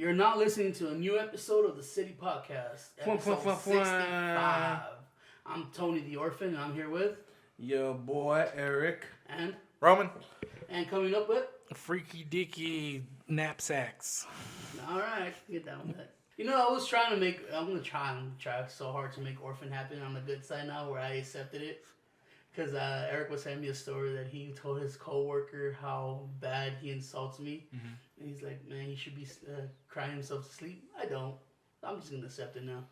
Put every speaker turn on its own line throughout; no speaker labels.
You're not listening to a new episode of the City Podcast, episode 65. I'm Tony the Orphan, and I'm here with...
Yo, boy, Eric.
And...
Roman.
And coming up with...
Freaky Dicky knapsacks.
Alright, get down with that. You know, I was trying to make... I'm going to try so hard to make Orphan happen on the good side now, where I accepted it. Because Eric was telling me a story that he told his coworker how bad he insults me. Mm-hmm. And he's like, man, he should be crying himself to sleep. I don't. I'm just going to accept it now.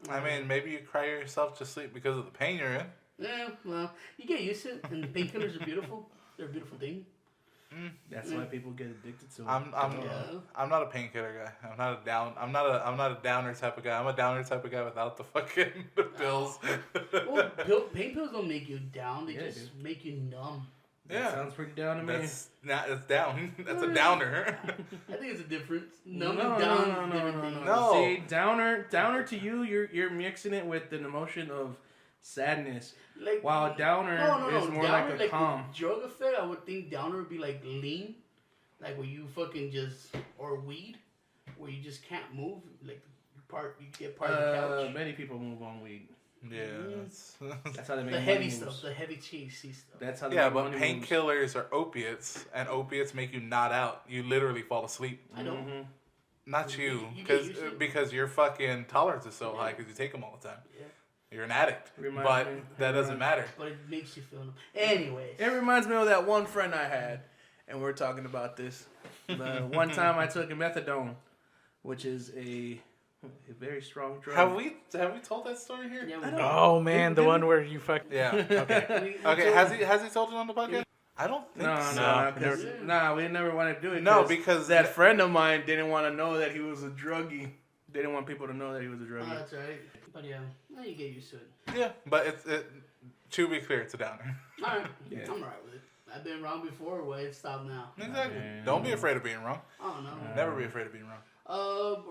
I mean, maybe you cry yourself to sleep because of the pain you're in.
Yeah, well, you get used to it. And painkillers are beautiful. They're a beautiful thing.
That's why people get addicted to it.
I'm not a painkiller guy. I'm not a downer type of guy. I'm a downer type of guy without the fucking pills.
Well, pain pills don't make you down. They just make you numb.
That sounds pretty down to me.
That's down. That's a downer.
I think it's a difference. Numb and down.
No.
See, downer to you, you're mixing it with an emotion of sadness.
Like,
while downer is more
downer,
like a calm.
Drug effect, I would think downer would be like lean. Like where you fucking just, or weed, where you just can't move. Like you get part of the couch.
Many people move on weed.
Yeah,
that's how they make
the
money
heavy
moves.
stuff, the heavy cheesy stuff.
That's how they
yeah,
make
but
money
painkillers are opiates, and opiates make you nod out. You literally fall asleep.
I don't.
Mm-hmm.
Not you,
you
because your fucking tolerance is so high because you take them all the time.
Yeah.
You're an addict, that doesn't matter.
But it makes you feel. Anyways,
it reminds me of that one friend I had, and we're talking about this. One time I took a methadone, which is a very strong drug.
Have we told that story here?
Yeah,
Oh man, the one where you fuck.
Yeah. Okay. Okay. Has he told it on the podcast? I don't think so.
No, we never wanted to do it.
No, because
that friend of mine didn't want to know that he was a druggie. They didn't want people to know that he was a druggie.
Oh, that's right. But yeah, you get used to it.
Yeah, but it to be clear, it's a downer.
All right. Yeah. I'm alright with it. I've been wrong before, but it's stopped now.
Exactly. Don't be afraid of being wrong.
Oh no.
Never be afraid of being wrong.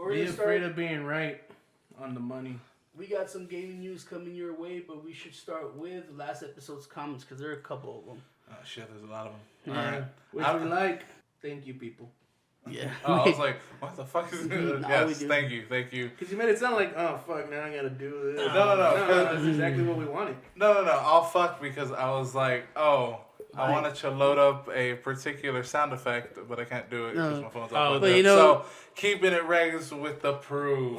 Be afraid of being right on the money.
We got some gaming news coming your way, but we should start with last episode's comments because there are a couple of them.
Oh shit, there's a lot of them.
Yeah.
All right.
Which we like. Thank you, people.
Yeah.
Oh, I was like, what the fuck is this? Yes, thank you.
Because you made it sound like, oh fuck, now I gotta do this.
No.
That's exactly what we wanted.
No. I'll fuck because I was like, oh, I wanted to load up a particular sound effect, but I can't do it because my phone's off.
But you know,
so keeping it regs with the proof.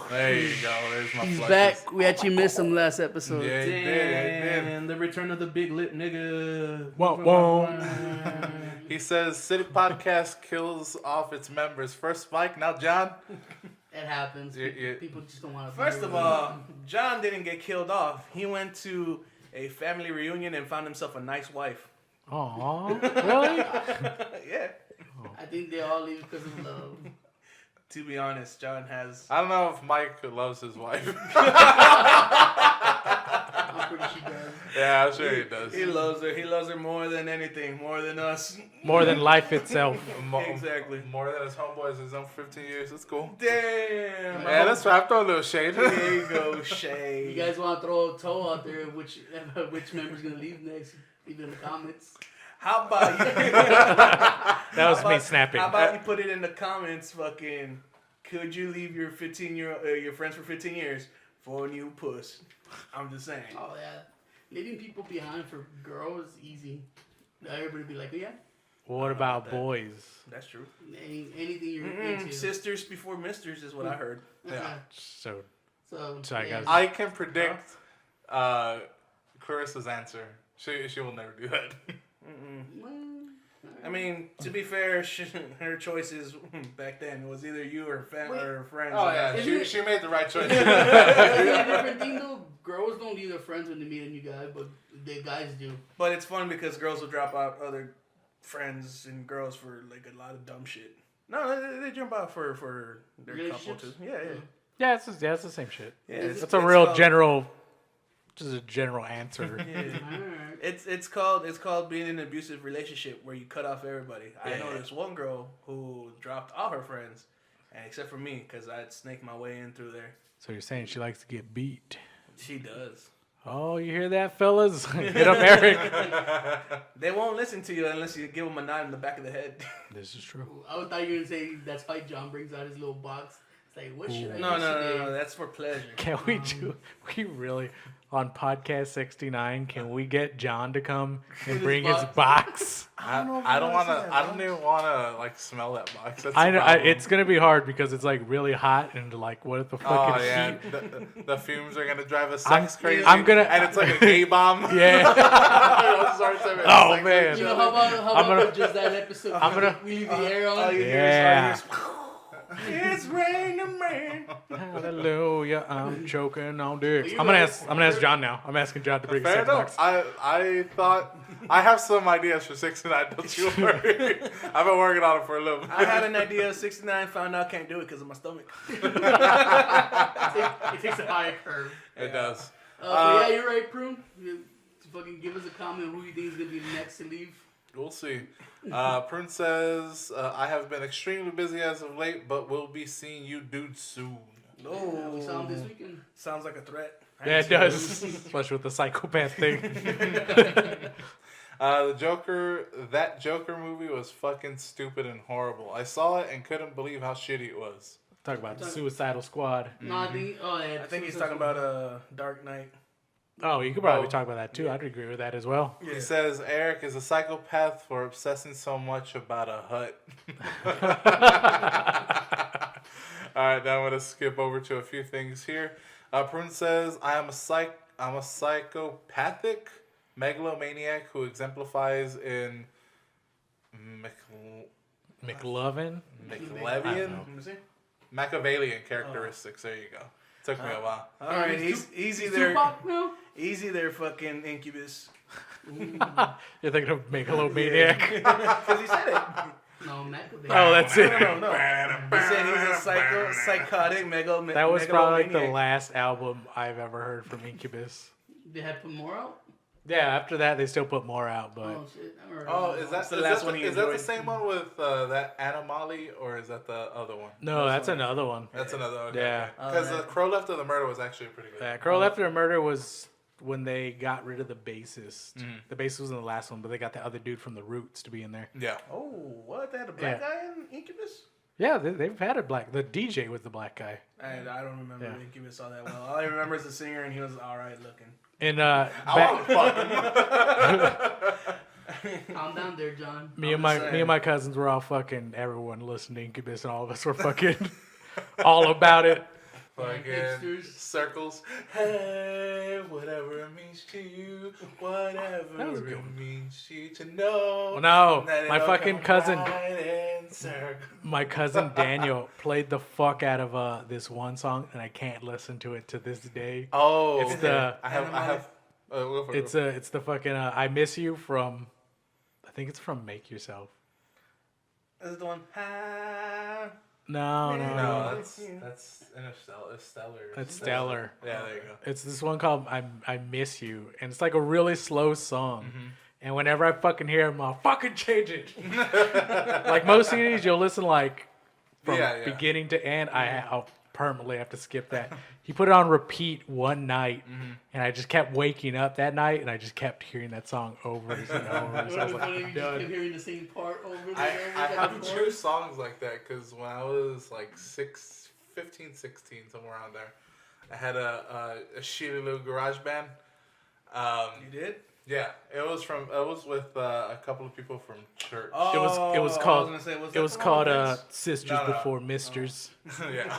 There you go. There's my
he's
flushes.
back. We actually missed him last episode.
Yeah, he did.
And the return of the big lip nigga.
Whoa.
He says City Podcast kills off its members. First Spike, now John.
It happens.
Yeah.
People just don't want to.
First of all, John didn't get killed off. He went to a family reunion and found himself a nice wife.
Aww, really?
Yeah.
I think they all leave because of love.
To be honest, John has...
I don't know if Mike loves his wife.
I'm pretty sure he does.
Yeah, I'm sure he does.
He loves her. He loves her more than anything. More than us.
More than life itself.
Exactly.
More than his homeboys has done for 15 years. That's cool.
Damn.
Yeah, that's right. I'm throwing a little shade.
There you go, shade.
You guys want to throw a toe out there? Which member's gonna leave next? Leave it in the comments.
How about you?
That was me snapping.
How about you put it in the comments? Fucking, could you leave your your friends for 15 years for a new puss? I'm just saying.
Oh yeah, leaving people behind for girls is easy. Everybody be like, oh, yeah.
What about boys?
That's true.
Anything you're into.
Sisters before misters is what I heard.
Yeah.
So
I guess.
I can predict Clarissa's answer. She will never do that.
I mean, to be fair, her choices back then was either you or her friends.
Oh yeah, she made the right choice.
It's a different thing though. Girls don't leave their friends when they meet a new guy, but the guys do.
But it's fun because girls will drop out other friends and girls for like a lot of dumb shit. No, they jump out for their couple too. Yeah.
Yeah, it's the same shit.
Yeah,
it's a real general. Just a general answer.
Yeah. It's called being in an abusive relationship where you cut off everybody. I know this one girl who dropped all her friends, except for me because I'd snake my way in through there.
So you're saying she likes to get beat?
She does.
Oh, you hear that, fellas? Hit up Eric.
They won't listen to you unless you give them a nod in the back of the head.
This is true.
I thought you were gonna say that's why John brings out his little box. It's like, what should I
No,
do today?
no. That's for pleasure.
Can we do? We really on podcast 69? Can we get John to come and
his
bring his
box?
box?
I don't want to. I don't even want to like smell that box. That's
I
the
know
problem.
it's gonna be hard because it's like really hot and like what if the fucking
Oh yeah,
heat?
the fumes are gonna drive us
I'm-
sex crazy.
I'm gonna-
and it's like a gay bomb.
Yeah.
I'm sorry, sorry,
Oh,
sex
man.
with
You
each
know,
other.
how
I'm
about
gonna-
just that episode?
I'm gonna-
we leave the air on.
All you hear
Yeah.
is it's raining, man.
Hallelujah! I'm choking on dicks.
you
I'm gonna
know-
ask John now. I'm asking John to bring
Fair
sex
enough.
box.
I thought I have some ideas for 69. Don't you worry. I've been working on it for a little bit.
I had an idea of 69, found out can't do it because of my stomach.
It takes a higher curve.
It does.
But yeah, you're right, Prune. Fucking give us a comment who you think is gonna be the next to leave.
We'll see. Prune says, I have been extremely busy as of late, but we'll be seeing you dudes soon.
Yeah, we saw him this weekend.
Sounds like a threat.
Yeah, it does, especially with the psychopath thing.
The Joker, that Joker movie was fucking stupid and horrible. I saw it and couldn't believe how shitty it was.
Talk about the Suicidal Squad.
No, I think. Oh yeah.
I think he's talking about Dark Knight.
Oh, you could probably talk about that too. I'd agree with that as well.
He says Eric is a psychopath for obsessing so much about a hut. All right, now I'm gonna skip over to a few things here. Prune says I'm a psychopathic megalomaniac who exemplifies in
McLovin.
McLevian,
Let me see.
Machiavellian characteristics. There you go. Took me a while.
All right,
He's
easy
He's
there.
Tupac now?
Easy there, fucking Incubus.
You're thinking of Megalomaniac.
Because he said it.
No, McAvey.
Oh, that's it.
No. He said he's a psychotic
That was probably like the
megalomaniac.
last album I've ever heard from Incubus.
They had put more out?
Yeah, after that they still put more out, but
Oh shit. I remember
Oh,
that.
is that
That's the
is
last
that
one he
is that the
enjoyed.
same one with that Animali, or is that the other one?
no, that's another one.
That's another. Okay,
Yeah.
Because the Crow Left of the Murder was actually pretty good.
Yeah, Crow After Murder was when they got rid of the bassist. The bassist was in the last one, but they got the other dude from the Roots to be in there.
Yeah.
Oh, what? They had a black
Yeah.
guy in Incubus?
Yeah, they've had a black. The DJ was the black guy.
And I don't remember
Yeah.
Incubus all that well. All I remember is the singer, and he was all right looking.
And
I
back,
want to fuck him.
Calm down there, John.
me and
I'm just saying.
my cousins were all fucking. Everyone listened to Incubus, and all of us were fucking all about it.
Fucking
Hipsters.
circles. Hey, whatever it means to you,
That was
whatever
good.
it means to you to know.
Well, no,
that
my
it'll
fucking
come
cousin,
right in circles.
my cousin Daniel played the fuck out of this one song, and I can't listen to it to this day.
Oh,
It's the-
I have. Go for it,
It's it's the fucking "I Miss You" from, I think it's from Make Yourself.
This is the one. Ah.
No,
No, that's Interstellar. Stellar.
It's Stellar.
Yeah, there you go.
It's this one called I Miss You, and it's like a really slow song. And whenever I fucking hear him, I'll fucking change it. Like most CDs, you'll listen like from
Yeah.
beginning to end. I'll permanently have to skip that. He put it on repeat one night, and I just kept waking up that night, and I just kept hearing that song over and over. So I
What
was
if
like,
you
I'm
just
done.
kept hearing the same part over and
I
over
have
again?
two songs like that because when I was like 15, 16, somewhere around there, I had a shitty little garage band.
You did?
Yeah, it was with a couple of people from church.
It was
I was
called
gonna say,
it was called Sisters
No, no.
Before Misters.
Yeah.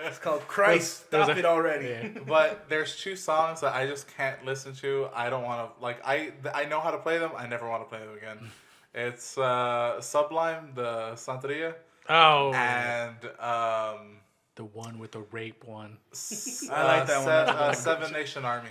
It's called Christ.
There's
Stop
a-
it already.
Yeah.
But there's two songs that I just can't listen to. I don't want to I know how to play them. I never want to play them again. It's Sublime, the Santeria,
Oh,
and
the one with the rape one.
I like that one.
Seven Nation Army.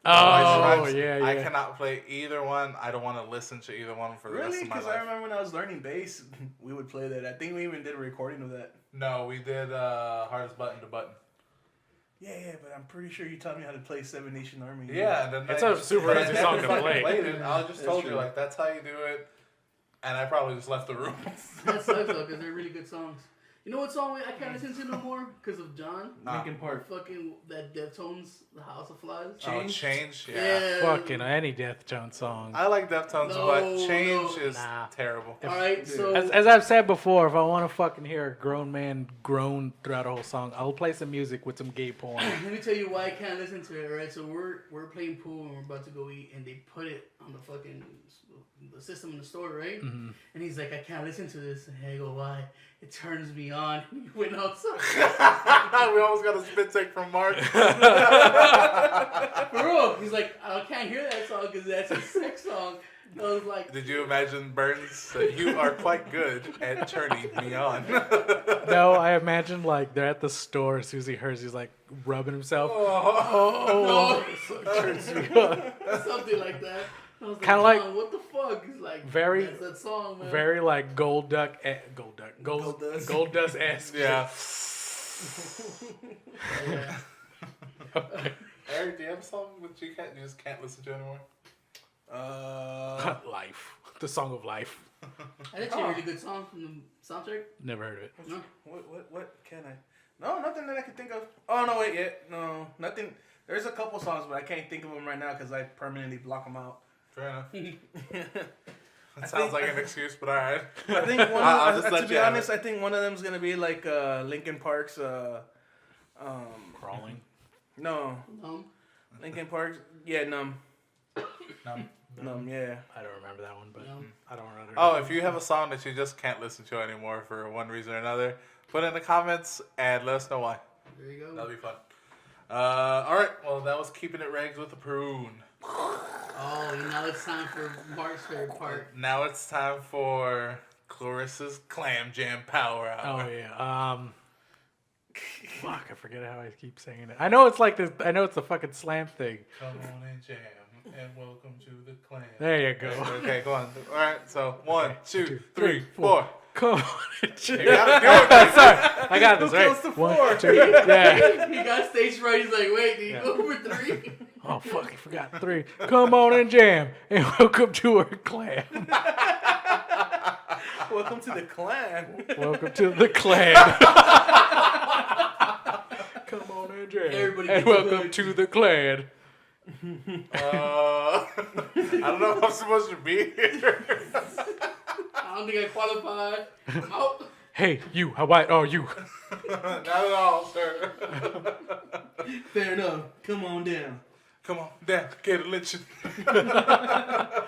Oh,
I
yeah.
cannot play either one. I don't want to listen to either one for the rest
Really?
of my
Because
life.
I remember when I was learning bass, we would play that. I think we even did a recording of that.
No, we did Hardest Button to Button.
Yeah, but I'm pretty sure you taught me how to play Seven Nation Army.
Yeah, and then
It's
I
a
just-
super
I
easy
never
song to
fucking
play.
played it. I just
That's
told you
true.
like that's how you do it, and I probably just left the room.
That sucks though, because they're really good songs. You know what song I can't listen to no more because of John?
Linkin Park.
Fucking that Deftones, The House of Flies.
Change. Yeah.
Yeah.
Fucking any Deftones song.
I like Deftones,
No,
but Change
no.
is
Nah.
terrible.
All right, so
As I've said before, if I want to fucking hear a grown man groan throughout a whole song, I'll play some music with some gay porn.
let me tell you why I can't listen to it. All right, so we're playing pool and we're about to go eat, and they put it on the fucking the system in the store, right?
Mm-hmm.
And he's like, I can't listen to this. And I go, why? It turns me on. He went outside.
We almost got a spit take from Mark.
For real. He's like, I can't hear that song because that's a sex song. I was like,
Did you imagine, Burns, that you are quite good at turning me on?
No, I imagine like they're at the store. As soon as he hears, he's like rubbing himself.
no,
Turns me on.
something like that. I was
Kinda like-
John, what the fuck? He's like,
Very-
that's that song, man.
Very like Gold Dust esque.
Yeah.
Yeah.
Eric, do you have a song that you just can't listen to anymore?
Life, the song of life.
That's actually a really good song from the soundtrack.
Never heard of it.
No.
What can I? No, nothing that I can think of. Oh no, wait, yeah, no, nothing. There's a couple songs, but I can't think of them right now because I permanently block them out.
Fair enough. That sounds like an excuse, but alright.
I think one.
I'll just
To
let
be
you have
honest,
it.
I think one of them's gonna be like Linkin Park's.
Crawling.
No, Linkin Park's. Yeah, Numb.
No.
Yeah.
I don't remember that one, but
No.
I don't remember.
Oh, if you have a song that you just can't listen to anymore for one reason or another, put it in the comments and let us know why.
There you go.
That'll be fun. Alright, well, that was Keeping It Regs with the Prune.
Oh, and now it's time for Mark's favorite part.
Now it's time for Clarissa's Clam Jam Power Hour.
Oh yeah. Fuck, I forget how I keep saying it. I know it's like this. I know it's a fucking slam thing.
Come on and jam, and welcome to the clan.
There you go.
Okay, go on. Alright, so 1, 2, 3,
three,
4.
Come on.
You gotta do it.
Sorry, I got this.
Who
Right.
counts to
1,
four?
2, yeah.
He got stage fright. He's like, wait, did you
Yeah.
go for 3?
Oh fuck, I forgot 3. Come on and jam, and welcome to our clan.
Welcome to the clan.
Welcome to the clan. Come on and jam,
Everybody
and
gets a
welcome
hood.
to the clan.
I don't know if I'm supposed to be here.
I don't think I qualify. I'm out.
Hey, you, how white are you?
Not at all, sir.
Fair enough. Come on down.
Come on, down, get a lynching.
I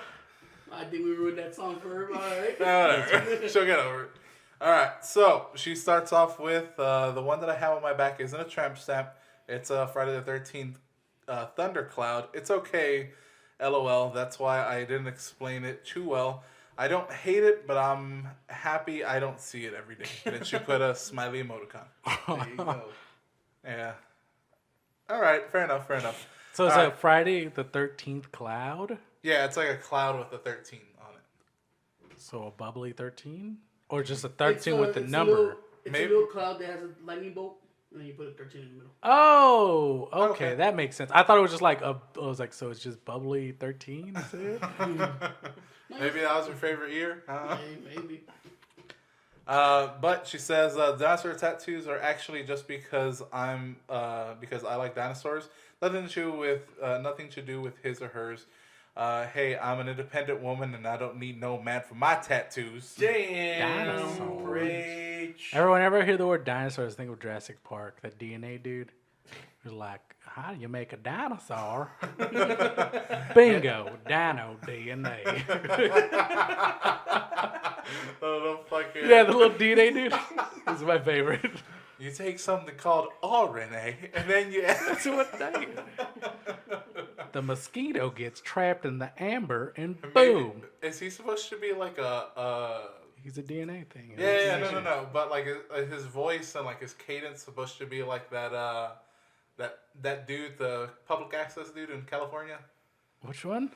think we ruined that song for her. All right.
Alright, she'll get over it. Alright, so she starts off with the one that I have on my back isn't a tramp stamp. It's Friday the 13th Thundercloud. It's okay, LOL. That's why I didn't explain it too well. I don't hate it, but I'm happy I don't see it every day. And then she put a smiley emoticon.
There you go.
Yeah. Alright, fair enough.
So it's
All
a
right.
Friday the 13th cloud.
Yeah, it's like a cloud with a 13 on it.
So a bubbly 13, or just a 13 with the
it's
number.
It's
Maybe-
a little cloud that has a lightning bolt, and then you put a 13 in the middle.
Oh, okay,
Okay.
that makes sense. I thought it was just like I was like, so it's just bubbly 13. Is it?
Maybe that was your favorite year.
Maybe.
But she says dinosaur tattoos are actually just because because I like dinosaurs. Nothing to do with his or hers. Hey, I'm an independent woman and I don't need no man for my tattoos.
Damn.
Dinosaurs.
Rage.
Everyone ever hear the word dinosaurs? Think of Jurassic Park, that DNA dude. Who's like, how do you make a dinosaur? Bingo, dino DNA.
Oh, no fucking.
Yeah, the little DNA dude. This is my favorite.
You take something called RNA and then you.
That's what they. The mosquito gets trapped in the amber, and boom,
Is he supposed to be like a?
he's a DNA thing.
Yeah, no. But like his voice and like his cadence supposed to be like that. That dude, the public access dude in California.
Which one?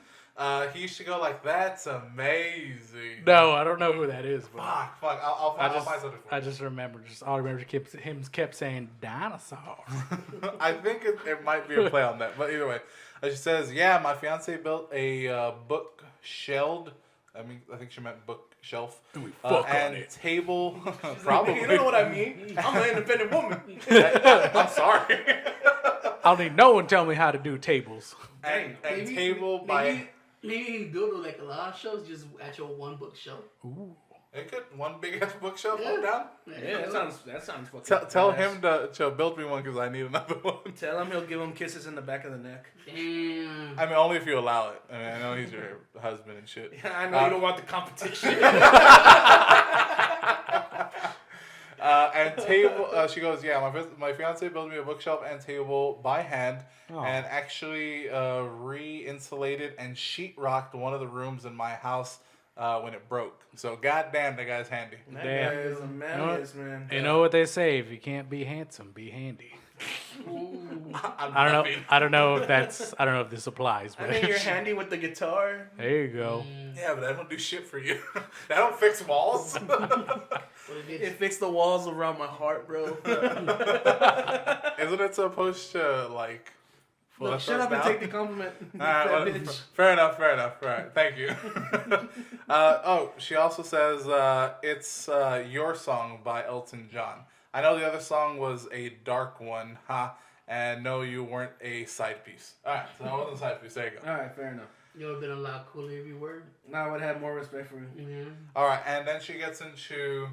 He used to go like, "That's amazing."
No, I don't know who that is. But
Fuck. I'll
I
find
just,
something for
I
you.
just remember, all I remember kept saying dinosaur.
I think it might be a play on that, but either way, she says, "Yeah, my fiance built a book shelled I think she meant bookshelf.
And we fuck on
and
it.
table.
Probably.
Probably.
You don't know what I mean. I'm an independent woman.
I'm sorry.
I don't need no one tell me how to do tables.
and
Maybe-
table by.
Maybe you can build like a lot of shows just at your one bookshelf.
Ooh.
It could one big ass bookshelf
Yeah.
hold down.
Yeah, that sounds fucking.
Tell
badass.
him to build me one because I need another one.
Tell him he'll give him kisses in the back of the neck.
Damn.
I mean, only if you allow it. I mean, I know he's your husband and shit.
Yeah, I know you don't want the competition.
And table, she goes, yeah, my fiance built me a bookshelf and table by hand,
Oh.
and actually re-insulated and sheetrocked one of the rooms in my house when it broke. So goddamn, that guy's handy.
That
Damn.
guy is a man, man.
You know what they say? If you can't be handsome, be handy.
I'm
I don't know.
happy.
I don't know if that's. I don't know if this applies.
I
But
mean, you're handy with the guitar.
there you go.
Yeah, but I don't do shit for you. I don't fix walls.
What if
It
it's-
fixed the walls around my heart, bro.
Isn't it supposed to like?
Look,
flush
shut
us
up and
down?
take the compliment.
Alright,
That
well,
bitch.
fair enough. All right, thank you. She also says it's Your Song by Elton John. I know the other song was a dark one, and no, you weren't a side piece. Alright, so that wasn't a side piece. There you go.
All right, fair enough.
You would have been a lot cooler if you were.
Now I would have more respect for you.
Mm-hmm.
Alright, and then she gets into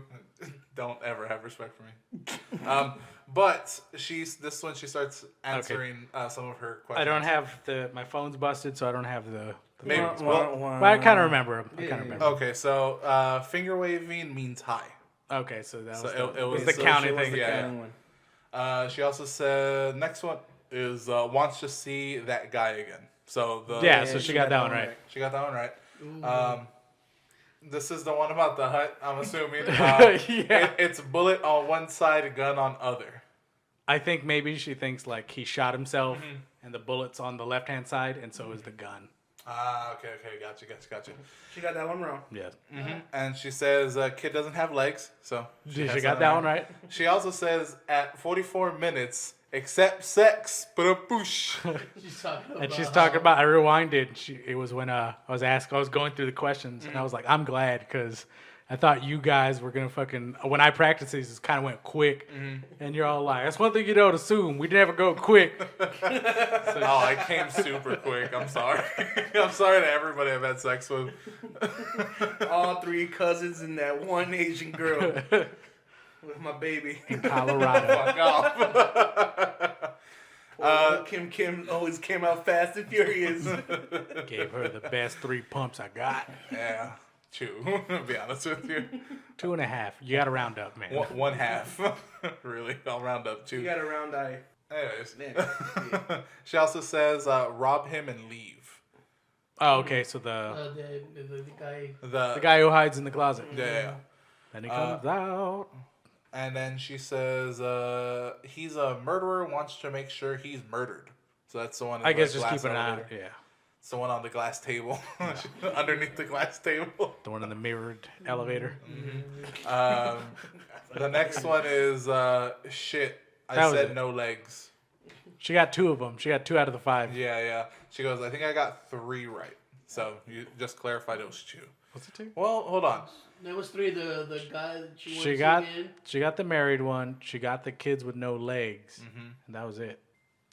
don't ever have respect for me. But this one she starts answering some of her questions.
I don't have my phone's busted, so I don't have the.
Maybe. Well,
But I kind of remember 'em. I kind of remember.
okay, so finger waving means hi.
Okay, so that was,
So
the,
it was
the
so
counting
She was
thing.
the
yeah.
counting one.
She also said next one is wants to see that guy again. So the
Yeah, so she got that one right.
she got that one right.
Ooh.
This is the one about the hut. I'm assuming.
Yeah.
It's bullet on one side, gun on other.
I think maybe she thinks like he shot himself,
Mm-hmm.
and the bullet's on the left hand side, and so is the gun.
Okay, gotcha.
She got that one wrong.
Yeah.
And she says kid doesn't have legs, so
She
has
got that one right.
She also says at 44 minutes, except sex, but a push.
She's talking about.
And she's talking about. I rewinded. It was when I was going through the questions, and I was like, I'm glad because I thought you guys were gonna fucking. When I practiced these, it kind of went quick, and you're all like, "That's one thing you don't assume. We never go quick."
Oh, I came super quick. I'm sorry. I'm sorry to everybody I've had sex with.
All three cousins and that one Asian girl with my baby.
Colorado.
Fuck off.
Kim always came out fast and furious.
Gave her the best 3 pumps I got.
Yeah, 2. To be honest with you,
2.5. You got to round up, man.
one half. Really, I'll round up 2.
You got a round eye.
Anyways,
Yeah.
she also says rob him and leave.
Oh, okay. So
The guy.
the guy who hides in the closet.
Yeah.
Then he comes out.
And then she says he's a murderer, wants to make sure he's murdered. So that's the one. In
I
the
guess just
glass
keep an eye.
elevator.
Yeah.
It's the one on the glass table, underneath the glass table.
The one in the mirrored elevator.
The next one is shit. I
That was
said
it.
no legs.
She got 2 of them. She got 2 out of the 5.
Yeah. She goes, I think I got 3 right. So you just clarified it was 2.
Was it 2?
Well, hold on.
There was 3. The guy that she
She
wanted
got
to get in.
she got the married one. She got the kids with no legs, and that was it.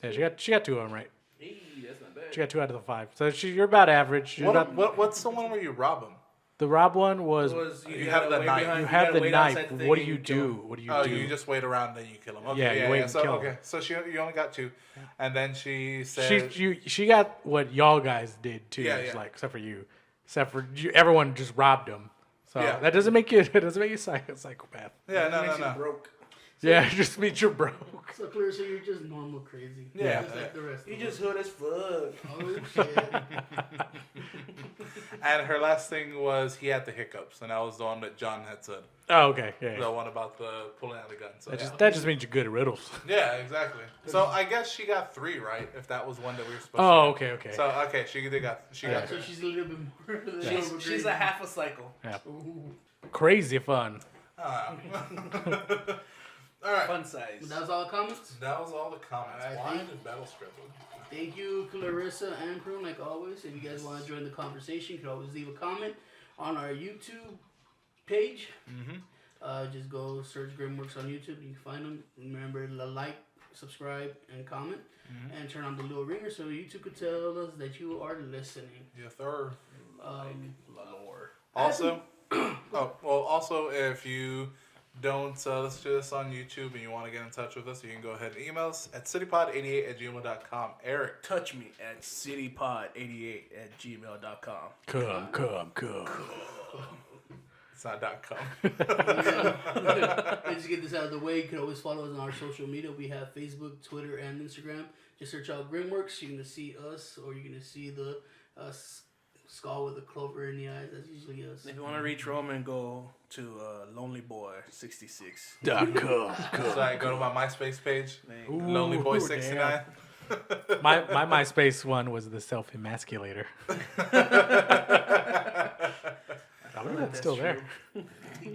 Yeah, she got 2 of them right.
Hey, that's not bad.
She got 2 out of the 5. So you're about average. You're about,
What's the one where you rob him?
the Rob one was
You have the knife.
you have the knife. What do you do? What do you
Oh,
do?
you just wait around, then you kill him. Okay,
Yeah, you wait and
so
kill
okay,
him.
so you only got 2, and then she says,
she got what y'all guys did too.
Yeah,
It's
yeah.
like except for you, everyone just robbed him. So
Yeah.
that doesn't make you a psychopath.
"Yeah,
That
no,
makes you
no."
broke.
Yeah, it just means you're broke.
So clear, so you're just normal crazy.
Yeah.
Just like the rest
You
of
just
us.
hood as fuck.
Oh shit.
And her last thing was he had the hiccups, and that was the one that John had said.
Oh, okay. Yeah.
The one about the pulling out the gun. So
That just means you're good at riddles.
yeah, exactly. So I guess she got 3 right if that was one that we were supposed
Oh,
to.
okay.
So okay, she got
So
3.
she's a little bit more.
She's a half a cycle.
Yeah.
Ooh.
Crazy fun.
All right.
Fun size.
That was all the comments.
That was all the comments.
All right,
Why
thank-
did Battle Scribble?
Thank you, Clarissa and Prune, like always. If you guys want to join the conversation, you can always leave a comment on our YouTube page.
Mm-hmm.
Just go search Grimworks on YouTube. You can find them. Remember to like, subscribe, and comment. And turn on the little ringer so YouTube could tell us that you are listening.
Yes, sir.
Lord.
Also, also, if you don't listen to this on YouTube and you want to get in touch with us, you can go ahead and email us at citypod88@gmail.com. Eric.
Touch me at citypod88@gmail.com.
Come.
It's not .com.
Let's get this out of the way. You can always follow us on our social media. We have Facebook, Twitter, and Instagram. Just search out Grimworks. You're going to see us, or you're going to see the skull with a clover in the eyes. That's usually us.
If you want to reach Roman, go to lonelyboy66.
.com.
So I go to my MySpace page, LonelyBoy69.
My MySpace one was the self-emasculator. I believe that's still there.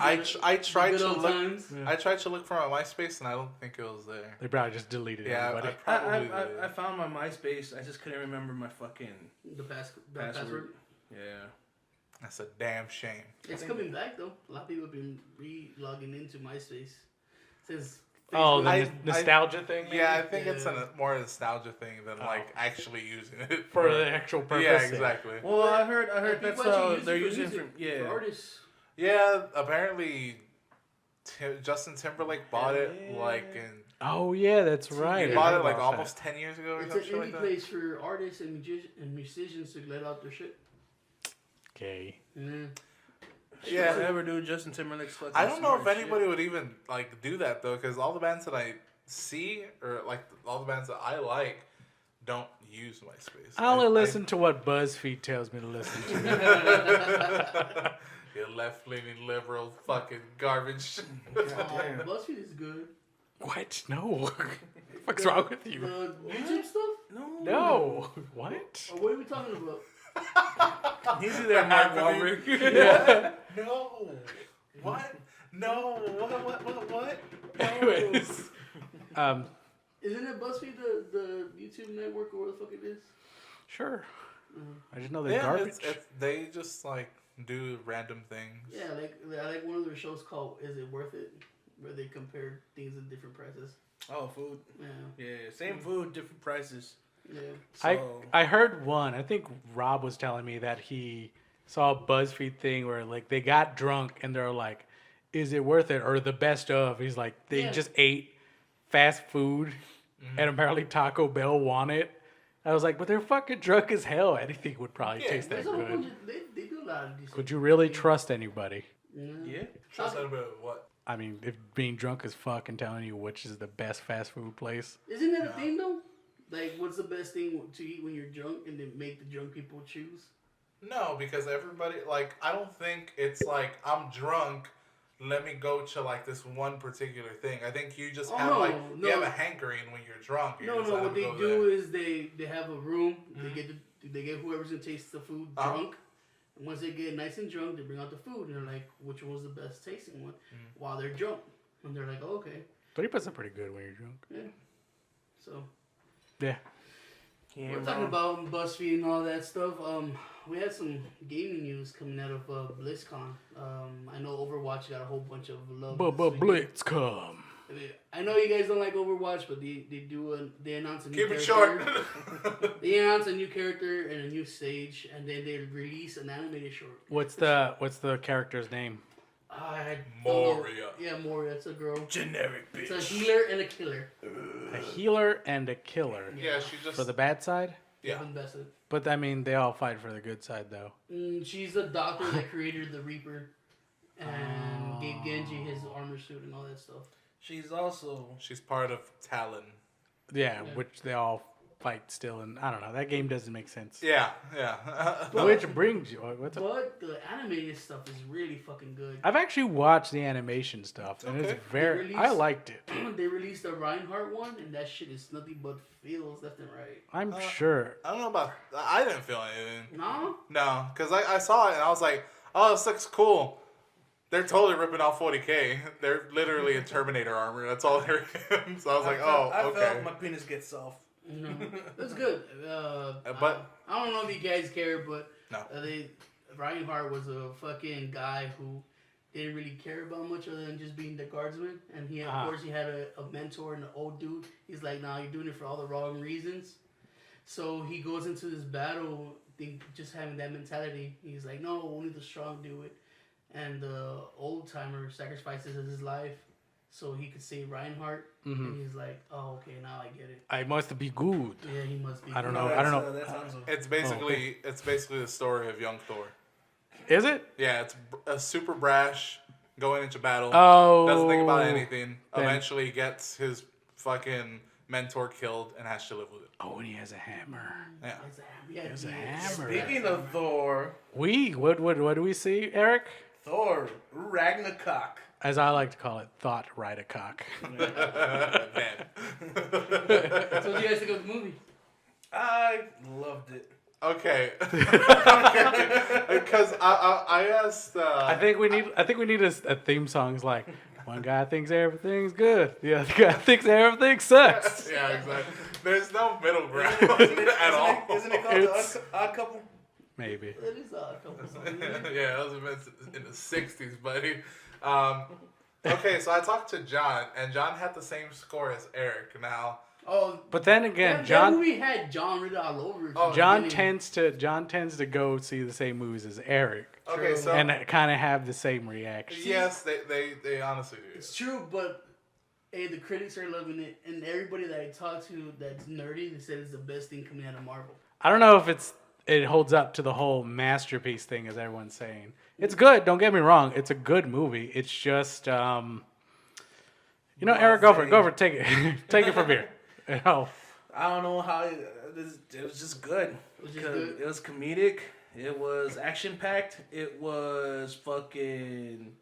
I tried
Good
to
old
look.
times.
I tried to look for my MySpace and I don't think it was there.
They probably just deleted
Yeah,
everybody.
I probably
I
did.
found my MySpace. I just couldn't remember my fucking
The password.
Yeah.
That's a damn shame.
It's coming back, though. A lot of people have been re-logging into MySpace. Since
Oh, the
I-
nostalgia thing? Maybe?
Yeah, I think it's
Yeah.
more a nostalgia thing than like actually using it
For the actual purpose.
Yeah, exactly.
Well, I heard
people
that's
actually
how
use
they're
it for
using
music,
for
for artists.
Yeah, apparently Justin Timberlake bought it like in
Oh, yeah, that's right.
he
I
bought
heard
it like
about
almost 10 years ago or
It's an
something
indie
like that.
place for artists and musicians to let out their shit.
that. Okay.
Yeah.
Yeah.
Should I ever do Justin Timberlake's fucking
I don't know if
smart
anybody would even like do that though, because all the bands that I see or like all the bands that I like don't use MySpace.
I only listen to what BuzzFeed tells me to listen to.
You left-leaning liberal fucking garbage.
BuzzFeed is good.
What? No. What's wrong with you?
The YouTube stuff?
shit? No.
No. What?
Or what are we talking about?
He's either Mark Wahlberg.
No. What? No. What?
Anyways.
Isn't it BuzzFeed the YouTube network or what the fuck it is?
Sure. I just know they're
Yeah,
garbage.
it's they just like do random things.
Yeah, I like one of their shows called "Is It Worth It," where they compare things at different prices.
Oh, food.
Yeah,
Yeah, same food, different prices.
yeah.
So,
I heard one. I think Rob was telling me that he saw a BuzzFeed thing where like they got drunk and they're like, "Is it worth it?" Or the best of. He's like, they
Yeah.
just ate fast food, and apparently Taco Bell won it. I was like, but they're fucking drunk as hell. Anything would probably
Yeah,
taste that
There's a whole
good.
bunch of, they do a lot of decent.
Could you really trust anybody?
yeah.
Trust about what?
I mean, if being drunk as fuck and telling you which is the best fast food place.
Isn't that a thing though? Like, what's the best thing to eat when you're drunk, and then make the drunk people choose?
No, because everybody like I don't think it's like I'm drunk. Let me go to like this one particular thing. I think you just
Oh,
have
no,
like
no.
you have a hankering when you're drunk. You
No,
just
no.
have
What
to
they
go
do
there.
is they have a room. They get whoever's gonna taste the food drunk. And once they get nice and drunk, they bring out the food, and they're like, "Which one's the best tasting one?" While they're drunk, and they're like, "Oh, okay."
3% pretty good when you're drunk.
Yeah. So
Yeah.
we're talking about BuzzFeed and all that stuff. We had some gaming news coming out of BlizzCon. I know Overwatch got a whole bunch of love. this week.
Blitzcom.
I mean, I know you guys don't like Overwatch, but they announced a new
Keep it
character.
short.
They announced a new character and a new stage, and then they release an animated short.
What's the character's name?
I don't know.
Moria.
Yeah, Moria. It's a girl.
Generic
It's a
bitch.
healer and a killer.
A healer and a killer.
Yeah, she just
For the bad side?
yeah.
Invested.
But I mean, they all fight for the good side, though.
She's the doctor that created the Reaper and gave Genji his armor suit and all that stuff.
She's also
She's part of Talon.
Yeah, which they all fight still, and I don't know. That game doesn't make sense.
Yeah.
Which brings you. What's up?
But the animated stuff is really fucking good.
I've actually watched the animation stuff, and
Okay.
it's very.
They
I
released-
liked it.
They released the Reinhardt one, and that shit is nothing but feels left and right.
I'm sure.
I don't know about. I didn't feel anything.
No?
No, because I saw it and I was like, oh, this looks cool. They're totally ripping off 40K. They're literally in Terminator armor. That's all they're in. So I was like, oh,
I
okay.
felt my penis get soft.
No. That's good.
But-
I don't know if you guys care, but
No.
Reinhardt was a fucking guy who didn't really care about much other than just being the guardsman. And he, of course, he had a mentor and an old dude. He's like, nah, you're doing it for all the wrong reasons. So he goes into this battle, just having that mentality. He's like, no, only the strong do it. And the old timer sacrifices his life so he could save Reinhardt. And he's like, oh, okay, now I get it.
I must be good.
Yeah, he must be.
I don't
good.
know. I don't know.
That sounds
It's basically the story of young Thor.
Is it?
Yeah, it's a super brash, going into battle.
Oh.
Doesn't think about anything.
Then-
Eventually gets his fucking mentor killed and has to live with it.
Oh, and he has a hammer.
Yeah.
It's
a hammer.
Speaking of Thor,
What do we see, Eric?
Thor Ragnarok.
As I like to call it, thought ride a cock.
Man.
So what do you guys think of the movie?
I loved it.
Okay. Because I asked.
I think we need a theme song. It's like one guy thinks everything's good, the other guy thinks everything sucks.
Yeah, exactly. There's no middle ground
Isn't it,
at all.
Isn't it called
It's-
the Odd Couple?
Maybe.
It is a couple songs.
Yeah, that was in the 60s, buddy. Okay, so I talked to John, and John had the same score as Eric. Now,
Oh,
But then again,
that
John
movie had John written all over it.
Oh,
John tends to go see the same movies as Eric,
okay, so
and kind of have the same reaction.
yes, they honestly do.
It's true, but hey, the critics are loving it, and everybody that I talk to that's nerdy, they said it's the best thing coming out of Marvel.
I don't know if it holds up to the whole masterpiece thing, as everyone's saying. It's good. Don't get me wrong. It's a good movie. It's just, Eric, go for it. Take it, take it from here. You know,
I don't know how it was just good.
Was it good?
It was comedic. It was action packed. It was fucking.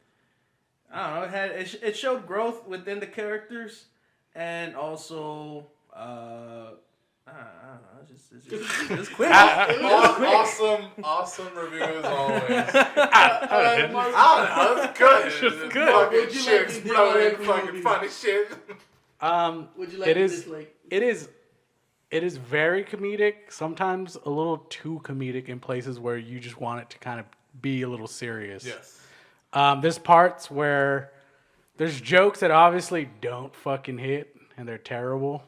I don't know. It showed growth within the characters, and also I don't know. It's quick.
Awesome review as always.
Marvel,
That's good.
Just good.
Fucking
Would you
shit
like to do
exploding,
every
fucking
movie?
funny shit.
would you like
it
to
is.
dislike?
It is very comedic. Sometimes a little too comedic in places where you just want it to kind of be a little serious.
Yes.
There's parts where there's jokes that obviously don't fucking hit and they're terrible.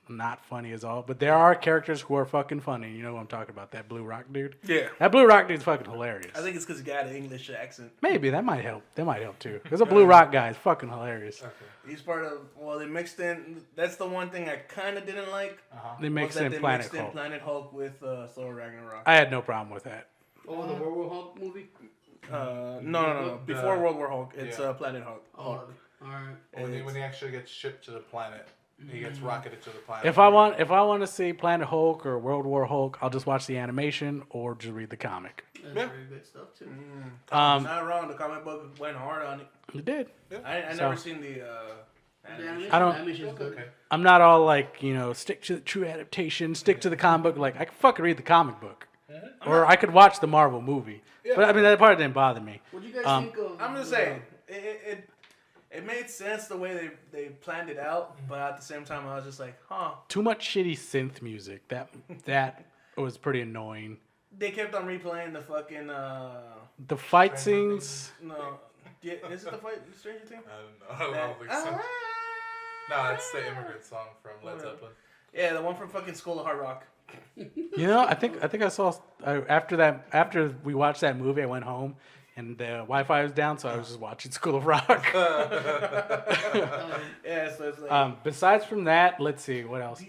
Not funny as all. But there are characters who are fucking funny. You know what I'm talking about? That Blue Rock dude.
Yeah.
That Blue Rock dude's fucking hilarious.
I think it's because he got an English accent.
Maybe that might help. That might help too. Because a Blue Rock guy is fucking hilarious.
He's part of. Well, they mixed in. That's the one thing I kind of didn't like.
They
was
mixed
that
in
they
Planet
mixed in
Hulk.
Planet Hulk with Thor Ragnarok.
I had no problem with that.
Oh, the World War Hulk movie?
No. Before
The-
World War Hulk, it's
yeah.
Planet Hulk.
Oh, alright.
When he actually gets shipped to the planet, he gets rocketed to the planet.
If I want to see Planet Hulk or World War Hulk, I'll just watch the animation or just read the comic.
That's
Yeah.
very good stuff, too.
Not wrong. The comic book went hard on it.
It did.
I
So-
never seen the.
The
animation.
I don't-
animation's good.
Okay.
I'm not all like, stick to the true adaptation, stick to the comic book. Like, I could fucking read the comic book. Or I could watch the Marvel movie. But, I mean, that part didn't bother me.
What do you guys think of...
I'm just saying, it made sense the way they planned it out, but at the same time, I was just like, huh.
Too much shitty synth music. That was pretty annoying.
They kept on replaying the fucking.
The fight scenes...
No. Yeah, is it the fight Stranger Things?
I don't know. I don't think so. No, it's the immigrant song from Led Zeppelin.
Yeah, the one from fucking School of Hard Rock.
I think I saw after we watched that movie, I went home and the Wi-Fi was down, so I was just watching School of Rock.
Yeah, so it's like.
Besides from that, let's see what else.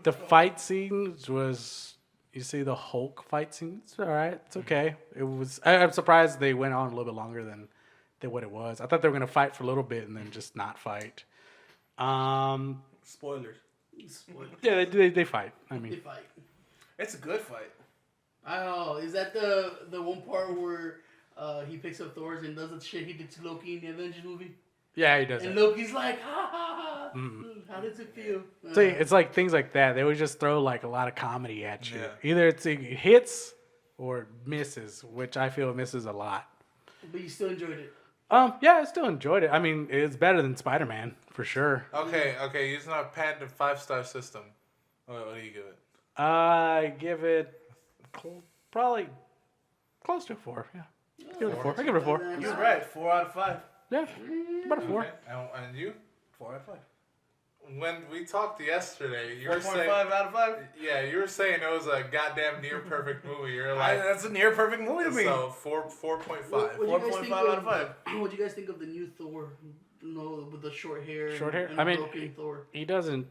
The fight scenes was, you see the Hulk fight scenes. All right, it's okay. It was. I'm surprised they went on a little bit longer than what it was. I thought they were gonna fight for a little bit and then just not fight.
Spoilers.
Yeah, they fight. I
They
mean,
fight.
It's a good fight.
Oh, is that the one part where he picks up Thor's and does the shit he did to Loki in the Avengers movie?
yeah, he does
And
it.
Loki's like, ha ha ha. How does it feel?
See, it's like things like that. They would just throw like a lot of comedy at you.
Yeah.
Either it hits or misses, which I feel misses a lot.
But you still enjoyed it.
Yeah, I still enjoyed it. I mean, it's better than Spider-Man for sure.
Okay. Using our patented 5-star system, what do you give it?
I give it probably close to a 4. Yeah, give it a 4. I give it a 4.
You're right. 4 out of 5.
Yeah, about a 4.
Okay. And you?
4 out of 5.
When we talked yesterday, you were
4.5
saying,
out of 5.
yeah, you were saying it was a goddamn near perfect movie. You're like,
That's a near perfect movie to me.
so 4.5.
What do you guys
4.5
think
out of 5.
What do you guys think of the new Thor? You know, with the short hair.
Short hair?
And
I mean,
broken Thor.
He doesn't.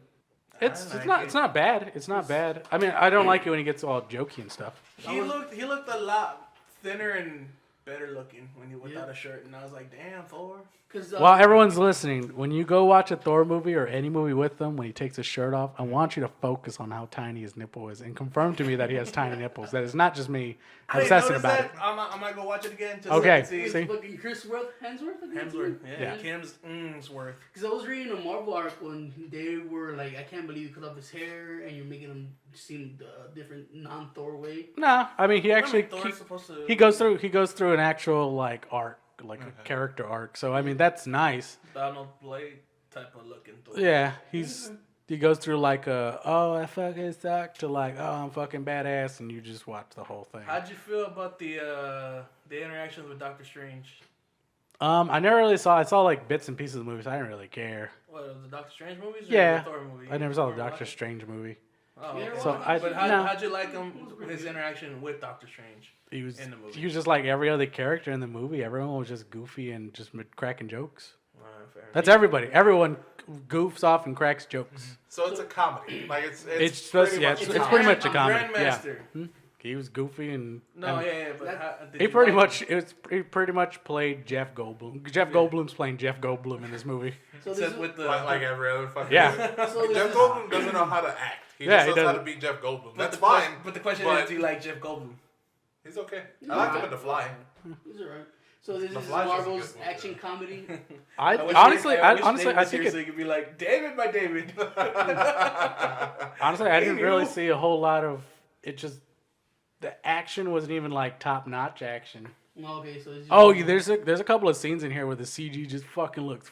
I
It's
like
not
it.
it's not bad. It's not bad. I mean, I don't like it when he gets all jokey and stuff.
He looked a lot thinner and better looking when he without
Yeah.
a shirt, and I was like, damn, Thor.
Cause,
While everyone's listening, when you go watch a Thor movie or any movie with them, when he takes his shirt off, I want you to focus on how tiny his nipple is and confirm to me that he has tiny nipples. That is not just me
I didn't
obsessing
notice
about
that.
it.
I might go watch it again. Just
Okay.
So I can
With
see.
See?
fucking Chris Hemsworth. I think it's
Hemsworth.
his
Yeah.
name?
Kim's Hemsworth.
Because I was reading a Marvel article and they were like, I can't believe you cut off his hair and you're making him seem a different non-Thor way.
No, I mean he actually
Thor's supposed to.
he goes through an actual like arc, like a character arc. So I mean that's nice.
Donald Blake type of looking Thor.
Yeah, he goes through like I fucking suck to like I'm fucking badass, and you just watch the whole thing.
How'd you feel about the interactions with Doctor Strange?
I never really saw. I saw like bits and pieces of the movies. I didn't really care.
What, the Doctor Strange movies? Or
Yeah,
the Thor movie?
I never saw the
Remember
Doctor
watching?
Strange movie.
Oh,
Yeah,
okay.
well,
So I
But
no.
how'd you like him? His interaction with Doctor Strange.
He was
in the movie.
he was just like every other character in the movie. Everyone was just goofy and just cracking jokes.
Fair enough.
That's everybody. Everyone goofs off and cracks jokes.
So it's a comedy. Like
It's supposed
pretty
yeah,
much
it's,
a
it's
comedy.
pretty much a comedy. Yeah,
Grandmaster.
he was goofy and
No,
and
yeah, but
That-
how, did
he
you
pretty
like
much he pretty much played Jeff Goldblum. Jeff Goldblum's playing Jeff Goldblum in this movie.
So this
Except
is,
with the
Like every other fucking
Yeah.
movie.
so this
Jeff
is,
Goldblum doesn't know how to act. He
Yeah,
just
he
knows how to
doesn't.
be Jeff Goldblum.
but
That's
the
fine.
question- But the question
but-
is, do you like Jeff Goldblum?
He's okay. I liked him in The Fly.
These are right. So this
The
is
Flash is a
Marvel's
good movie,
action comedy.
I
wish
honestly,
David-
I
wish
honestly,
David
I
was
think
here
it,
so he could be like David by David.
honestly, I didn't really
you.
see a whole lot of it. Just the action wasn't even like top notch action.
Okay, so it's just,
Oh, there's a couple of scenes in here where the CG just fucking looks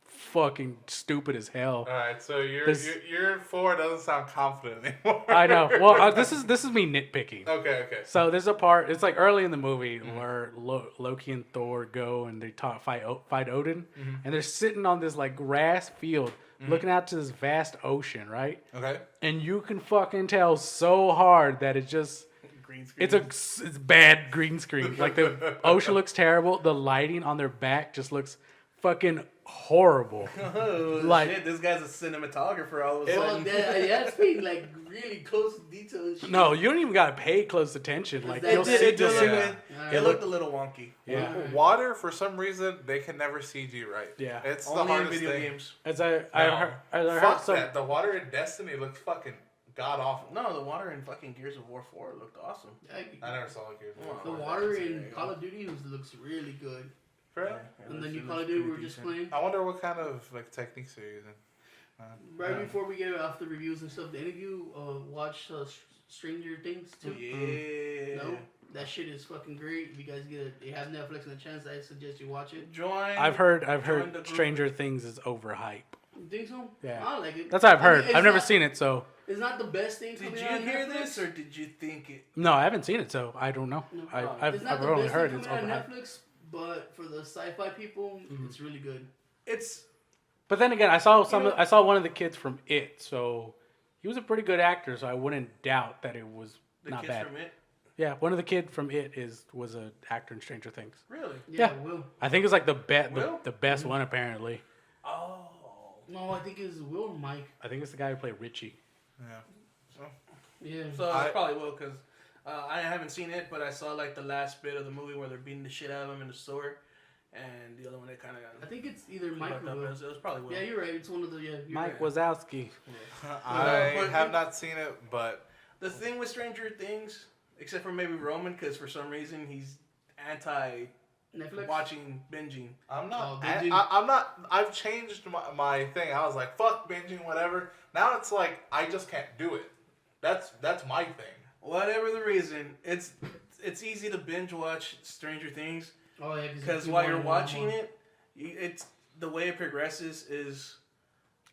fucking stupid as hell.
All right, so
This-
your 4 doesn't sound confident anymore.
I know. Well, this is me nitpicking.
Okay.
So there's a part. It's like early in the movie where Loki and Thor go and they fight Odin, and they're sitting on this like grass field, looking out to this vast ocean, right?
Okay.
And you can fucking tell so hard that it just
Green screen.
it's bad green screen. Like the ocean looks terrible. The lighting on their back just looks fucking horrible.
Oh,
like-
shit, this guy's a cinematographer all of a
Well,
sudden.
yeah, it's being like really close to detail and shit.
No, you don't even gotta pay close attention. Like
That
you'll
did-
see,
it,
you'll
did
see-
look,
Yeah.
it looked a little wonky.
yeah.
Water, for some reason, they can never CG right.
Yeah.
It's the
Only in
hardest
video
thing.
games.
As I
No.
heard, I heard
Fuck
some.
that. The water in Destiny looks fucking god awful.
No, the water in fucking Gears of War 4 looked awesome.
I never saw it.
The water in Call of Duty looks really good.
Really?
And then you Call of Duty we were just playing.
I wonder what kind of like techniques they're using.
Right before we get off the reviews and stuff, did any of you watch Stranger Things too?
Yeah.
No? That shit is fucking great. If you guys you have Netflix and a chance, I suggest you watch it.
Join.
I've heard
Join the
heard
group.
Stranger Things is overhype.
You think so?
Yeah.
I like it.
That's what I've
I mean,
heard.
it's
I've never
not-
seen it, so
It's not the best thing
Did
coming
you
out on
hear
Netflix.
this or did you think it?
no, I haven't seen it, so I don't know.
No.
I've
It's not
I've
the
only
best
heard
thing
it's
coming out
overhyped.
on Netflix, but for the sci-fi people, it's really good.
It's
But then again, I saw
know-
I saw one of the kids from It, so he was a pretty good actor, so I wouldn't doubt that it was
the
not
kids
bad.
from it.
Yeah, one of the kid from It was an actor in Stranger Things.
Really?
Yeah.
Will.
I think it's like the
Will?
the best one apparently.
Oh.
No, I think it's Will or Mike.
I think it's the guy who played Richie.
Yeah.
Yeah.
So
I-
I probably will because I haven't seen it, but I saw like the last bit of the movie where they're beating the shit out of him in the store, and the other one they kind of
I think it's either Mike or Will.
It was probably Will.
Yeah, you're right. It's one of the you're
Mike
right.
Wazowski.
I
but-
have not seen it, but
The thing with Stranger Things, except for maybe Roman, because for some reason he's anti
Netflix.
watching binging.
I'm not.
Oh, binging.
I'm not. I've changed my thing. I was like, fuck binging, whatever. Now it's like I just can't do it. That's my thing.
Whatever the reason, it's easy to binge watch Stranger Things
Oh yeah,
because while you're watching it, it's the way it progresses is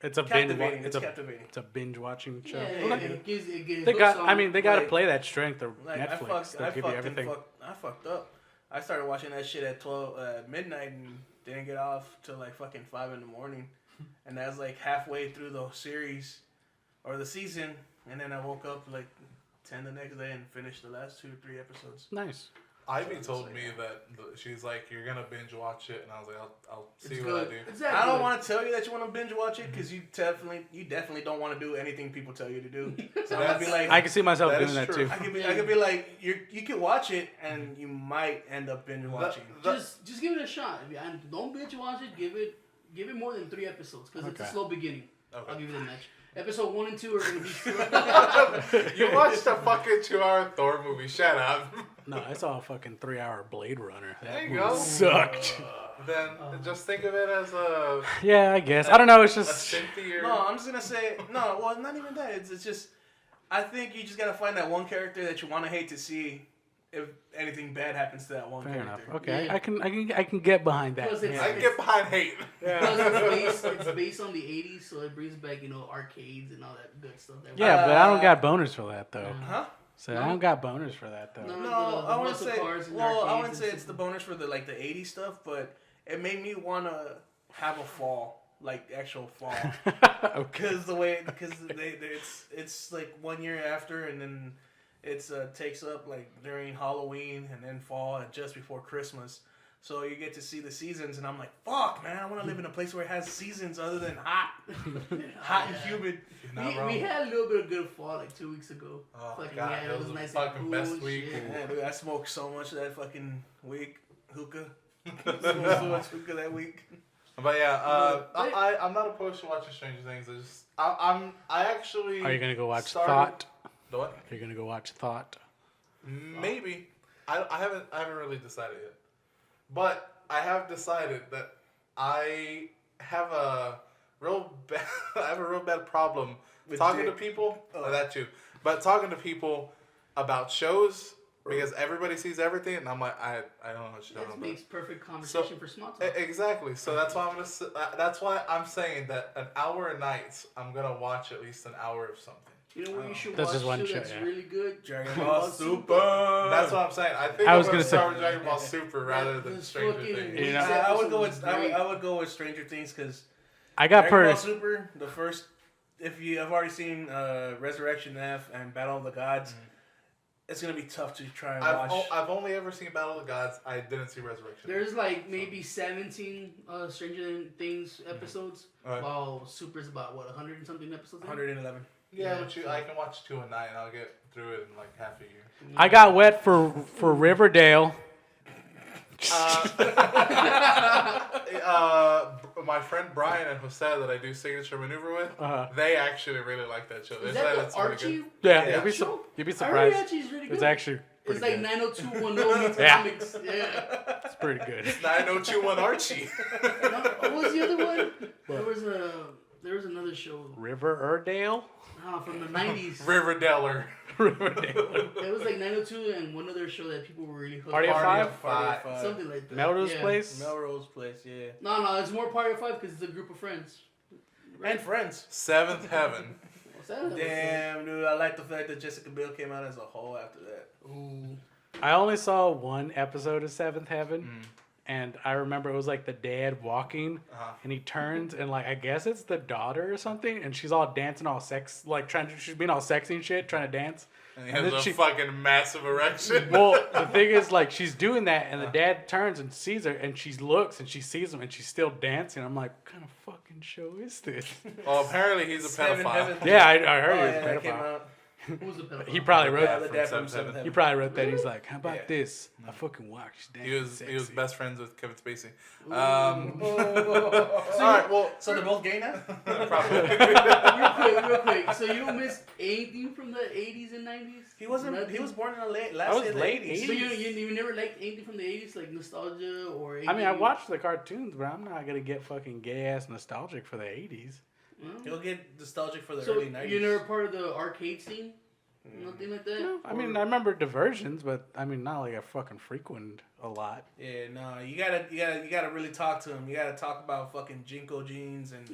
It's a binge.
captivating.
It's
It's
a
captivating.
it's a binge watching show.
Yeah,
Okay.
it gives
They got.
hooks
I mean, they got to
like-
play that strength of
Like
Netflix.
I
They'll give you
fucking
everything.
I fucked up. I started watching that shit at 12 midnight and didn't get off till like fucking 5 in the morning, and that's like halfway through the series or the season, and then I woke up like 10 the next day and finished the last 2 or 3 episodes.
Nice.
Ivy told me that she's like, you're gonna binge watch it, and I was like, I'll see
It's
what I
good.
do.
Exactly.
I don't want to tell you that you want to binge watch it because you definitely don't want to do anything people tell you to do. So I'm gonna be like,
I can see myself
That
doing
is
that
true.
too.
I could be like, you can watch it and you might end up binge watching.
Just give it a shot. Don't binge watch it. Give it more than 3 episodes because it's a
Okay.
slow beginning.
Okay.
I'll give you the match. Episode 1 and 2 are gonna be.
You watched a fucking 2-hour Thor movie. Shut up.
No, I saw a fucking 3-hour Blade Runner. That
There you
movie
go.
Sucked.
Then just think of it as a
Yeah, I guess. I don't know. It's
a
just.
synthier.
No, I'm just gonna say no. Well, not even that. It's just I think you just gotta find that one character that you want to hate to see if anything bad happens to that one
Fair enough.
character.
Okay,
Yeah.
I can get behind that.
Plus it's-
Yeah.
I can get behind hate.
Because it's based on the 80s, so it brings back, arcades and all that good stuff.
Yeah, but I don't got boners for that though.
Huh?
So I don't got boners for that though.
No.
No,
The
I wouldn't
muscle
say.
cars and
Well, I
arcades
wouldn't say
and
it's the bonus for the 80s stuff, but it made me wanna have a fall, like actual fall,
Okay.
because it's like 1 year after, and then it's takes up like during Halloween and then fall and just before Christmas. So you get to see the seasons, and I'm like, fuck, man, I want to live in a place where it has seasons other than hot, hot and humid.
You're not wrong.
We had a little bit of good fall like 2 weeks ago.
Oh,
Fucking,
God,
yeah,
that
it
was
was
the
nice
fucking
and cool.
best week.
shit.
Yeah, dude, I smoked so much that fucking week, hookah. Smoked so much hookah that week.
But yeah,
Wait.
I'm not opposed to watching Stranger Things. I actually.
Are you gonna go watch
started-
Thought?
The what?
Are you gonna go watch Thought?
Maybe. I haven't really decided yet. But I have decided that I have a real bad problem
With
talking to
dick.
people.
Oh.
That too. But talking to people about shows because everybody sees everything, and I'm like, I don't know what you're
That
talking
makes
about.
perfect conversation for small talk.
Exactly. So that's why that's why I'm saying that an hour a night, I'm gonna watch at least an hour of something.
You know what you should
That's
watch
just one
too
show,
that's
yeah.
really good?
Dragon
Ball
Ball
Super.
Super.
That's what I'm saying. I think
I
I'm
was
gonna
gonna
start
say-
with Dragon Ball Super rather than
This
Stranger
fucking
Things.
You know-
week's
I would go
episode
with
was great.
I would go with Stranger Things because
I got
Dragon Ball
per.
Super, the first. If you have already seen Resurrection F and Battle of the Gods, it's gonna be tough to try and watch.
I've only ever seen Battle of the Gods. I didn't see Resurrection.
There's like maybe 17 Stranger Things episodes.
Alright.
While Super's about 100 and something episodes.
111.
Yeah, but I can watch 2 a night and I'll get through it in like half a year.
I got wet for Riverdale.
My friend Brian and Jose that I do Signature Maneuver with,
Uh-huh.
they actually really like that show. They
Is
say
that
that's
the
really
Archie?
good.
Yeah,
Yeah.
you'd be
I heard
surprised.
Archie's really good.
It's actually
It's
pretty
like
good.
90210 meets
Yeah.
comics. Yeah.
It's pretty good.
9021 Archie.
No, what was the other one? There was another show
Riverdale.
from the 90s.
Riverdeller.
Riverdale.
It was like 902 and one other show that people were really hooked
Party of
on.
Five?
Party of Five.
Something like that.
Melrose
Yeah.
Place.
Melrose Place, yeah.
No, it's more Party of Five because it's a group of friends.
And Friends.
Seventh Heaven.
What's that?
Damn, dude, I like the fact that Jessica Biel came out as a whole after that.
Ooh.
I only saw one episode of Seventh Heaven, and I remember it was like the dad walking,
Uh-huh.
and he turns, and like I guess it's the daughter or something, and she's all dancing, all sex, like she's being all sexy and shit, trying to dance.
And he
And
has
then
a
she-
fucking massive erection.
Well, the thing is, like, she's doing that, and the dad turns and sees her, and she looks, and she sees him, and she's still dancing. I'm like, what kind of fucking show is this?
Well, apparently he's a
Seven
pedophile.
Heaven.
Yeah, I heard
Oh,
he
yeah,
was
that
a
came
pedophile.
out.
Who's the pedophile?
He probably wrote
Yeah,
that.
the
from
dad
Seventh
from Seventh
Heaven.
He
Heaven.
probably wrote that. He's like, how about this? I fucking watch. She's dancing
He was
sexy.
best friends with Kevin Spacey.
Ooh.
All right, well,
So they're both gay now?
probably.
real quick. So you don't miss anything from the 80s and 90s?
He wasn't.
Nothing?
He was born in the
That
last
was
year of
late
the 80s.
So you never liked anything from the 80s, like nostalgia or anything?
I mean, I watched the cartoons, but I'm not gonna get fucking gay ass nostalgic for the 80s.
Well,
He'll get nostalgic for the
so
early 90s.
you're never part of the arcade scene? Nothing like that?
No, I mean, I remember diversions, but I mean, not like I fucking frequent a lot.
Yeah, no, you gotta really talk to him. You gotta talk about fucking Jinko jeans and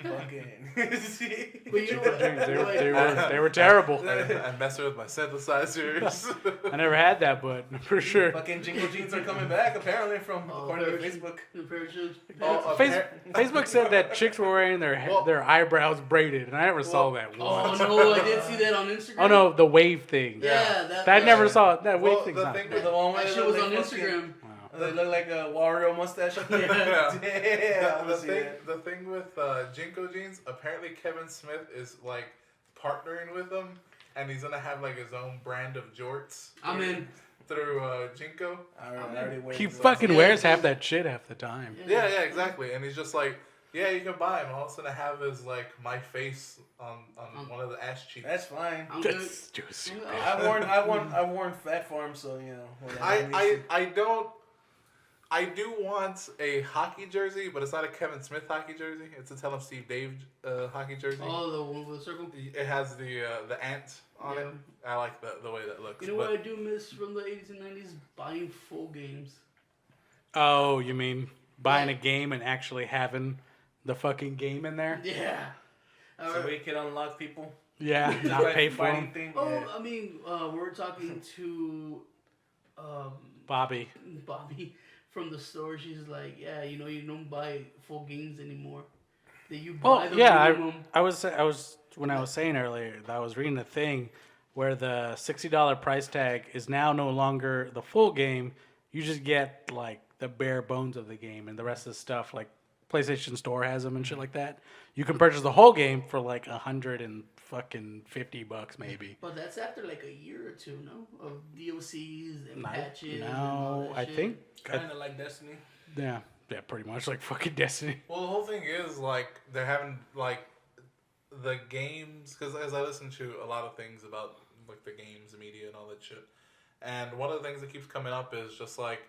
fucking.
But you know what?
They were terrible.
I'm messing with my synthesizers.
I never had that, but for sure.
Fucking Jinko jeans are coming back apparently from
Oh,
according to
parachute-
Facebook.
The parachute.
Oh,
Facebook said that chicks were wearing their eyebrows braided, and I never saw that
Oh
once.
no, I did see that on Instagram.
Oh no, the wave thing.
Yeah,
I never
yeah.
saw it. That wave
Well,
thing's
the
not.
thing
The one where
That
they
shit
look
was on
like fucking-
Instagram.
They look like a Wario mustache.
Yeah.
Yeah.
Yeah,
The thing with Jinko jeans, apparently Kevin Smith is like partnering with them, and he's gonna have like his own brand of jorts.
I'm in.
Through Jinko.
I already waited
He
for
fucking
Yeah,
wears
yeah.
half that shit half the time.
Yeah, exactly. And he's just like, yeah, you can buy him. All of a sudden, I have his like my face on one of the ass cheeks.
That's fine.
I'm good.
That's juicy.
I've worn fat form, so you know. whatever.
I do want a hockey jersey, but it's not a Kevin Smith hockey jersey. It's a Tell 'em Steve Dave hockey jersey.
Oh, the one with the circle.
It has the ant on
Yeah.
it. I like the way that looks.
You know
but
what I do miss from the 80s and 90s? Buying full games.
Oh, you mean buying a game and actually having the fucking game in there?
Yeah.
So we can unlock people.
Yeah, not pay for
Fighting
them.
thing.
Oh,
Yeah.
I mean, we're talking to
Bobby.
Bobby from the store. She's like, yeah, you know, you don't buy full games anymore. That you buy
Well,
the
yeah,
minimum.
I was when I was saying earlier that I was reading a thing where the $60 price tag is now no longer the full game. You just get like the bare bones of the game, and the rest of the stuff like PlayStation Store has them and shit like that. You can purchase the whole game for like $150 maybe.
But that's after like a year or two, no? Of DLCs and
No,
patches. and all
no,
that
I
shit.
think
Kind of like Destiny.
yeah, pretty much like fucking Destiny.
Well, the whole thing is like they're having like the games because as I listen to a lot of things about like the games, the media, and all that shit, and one of the things that keeps coming up is just like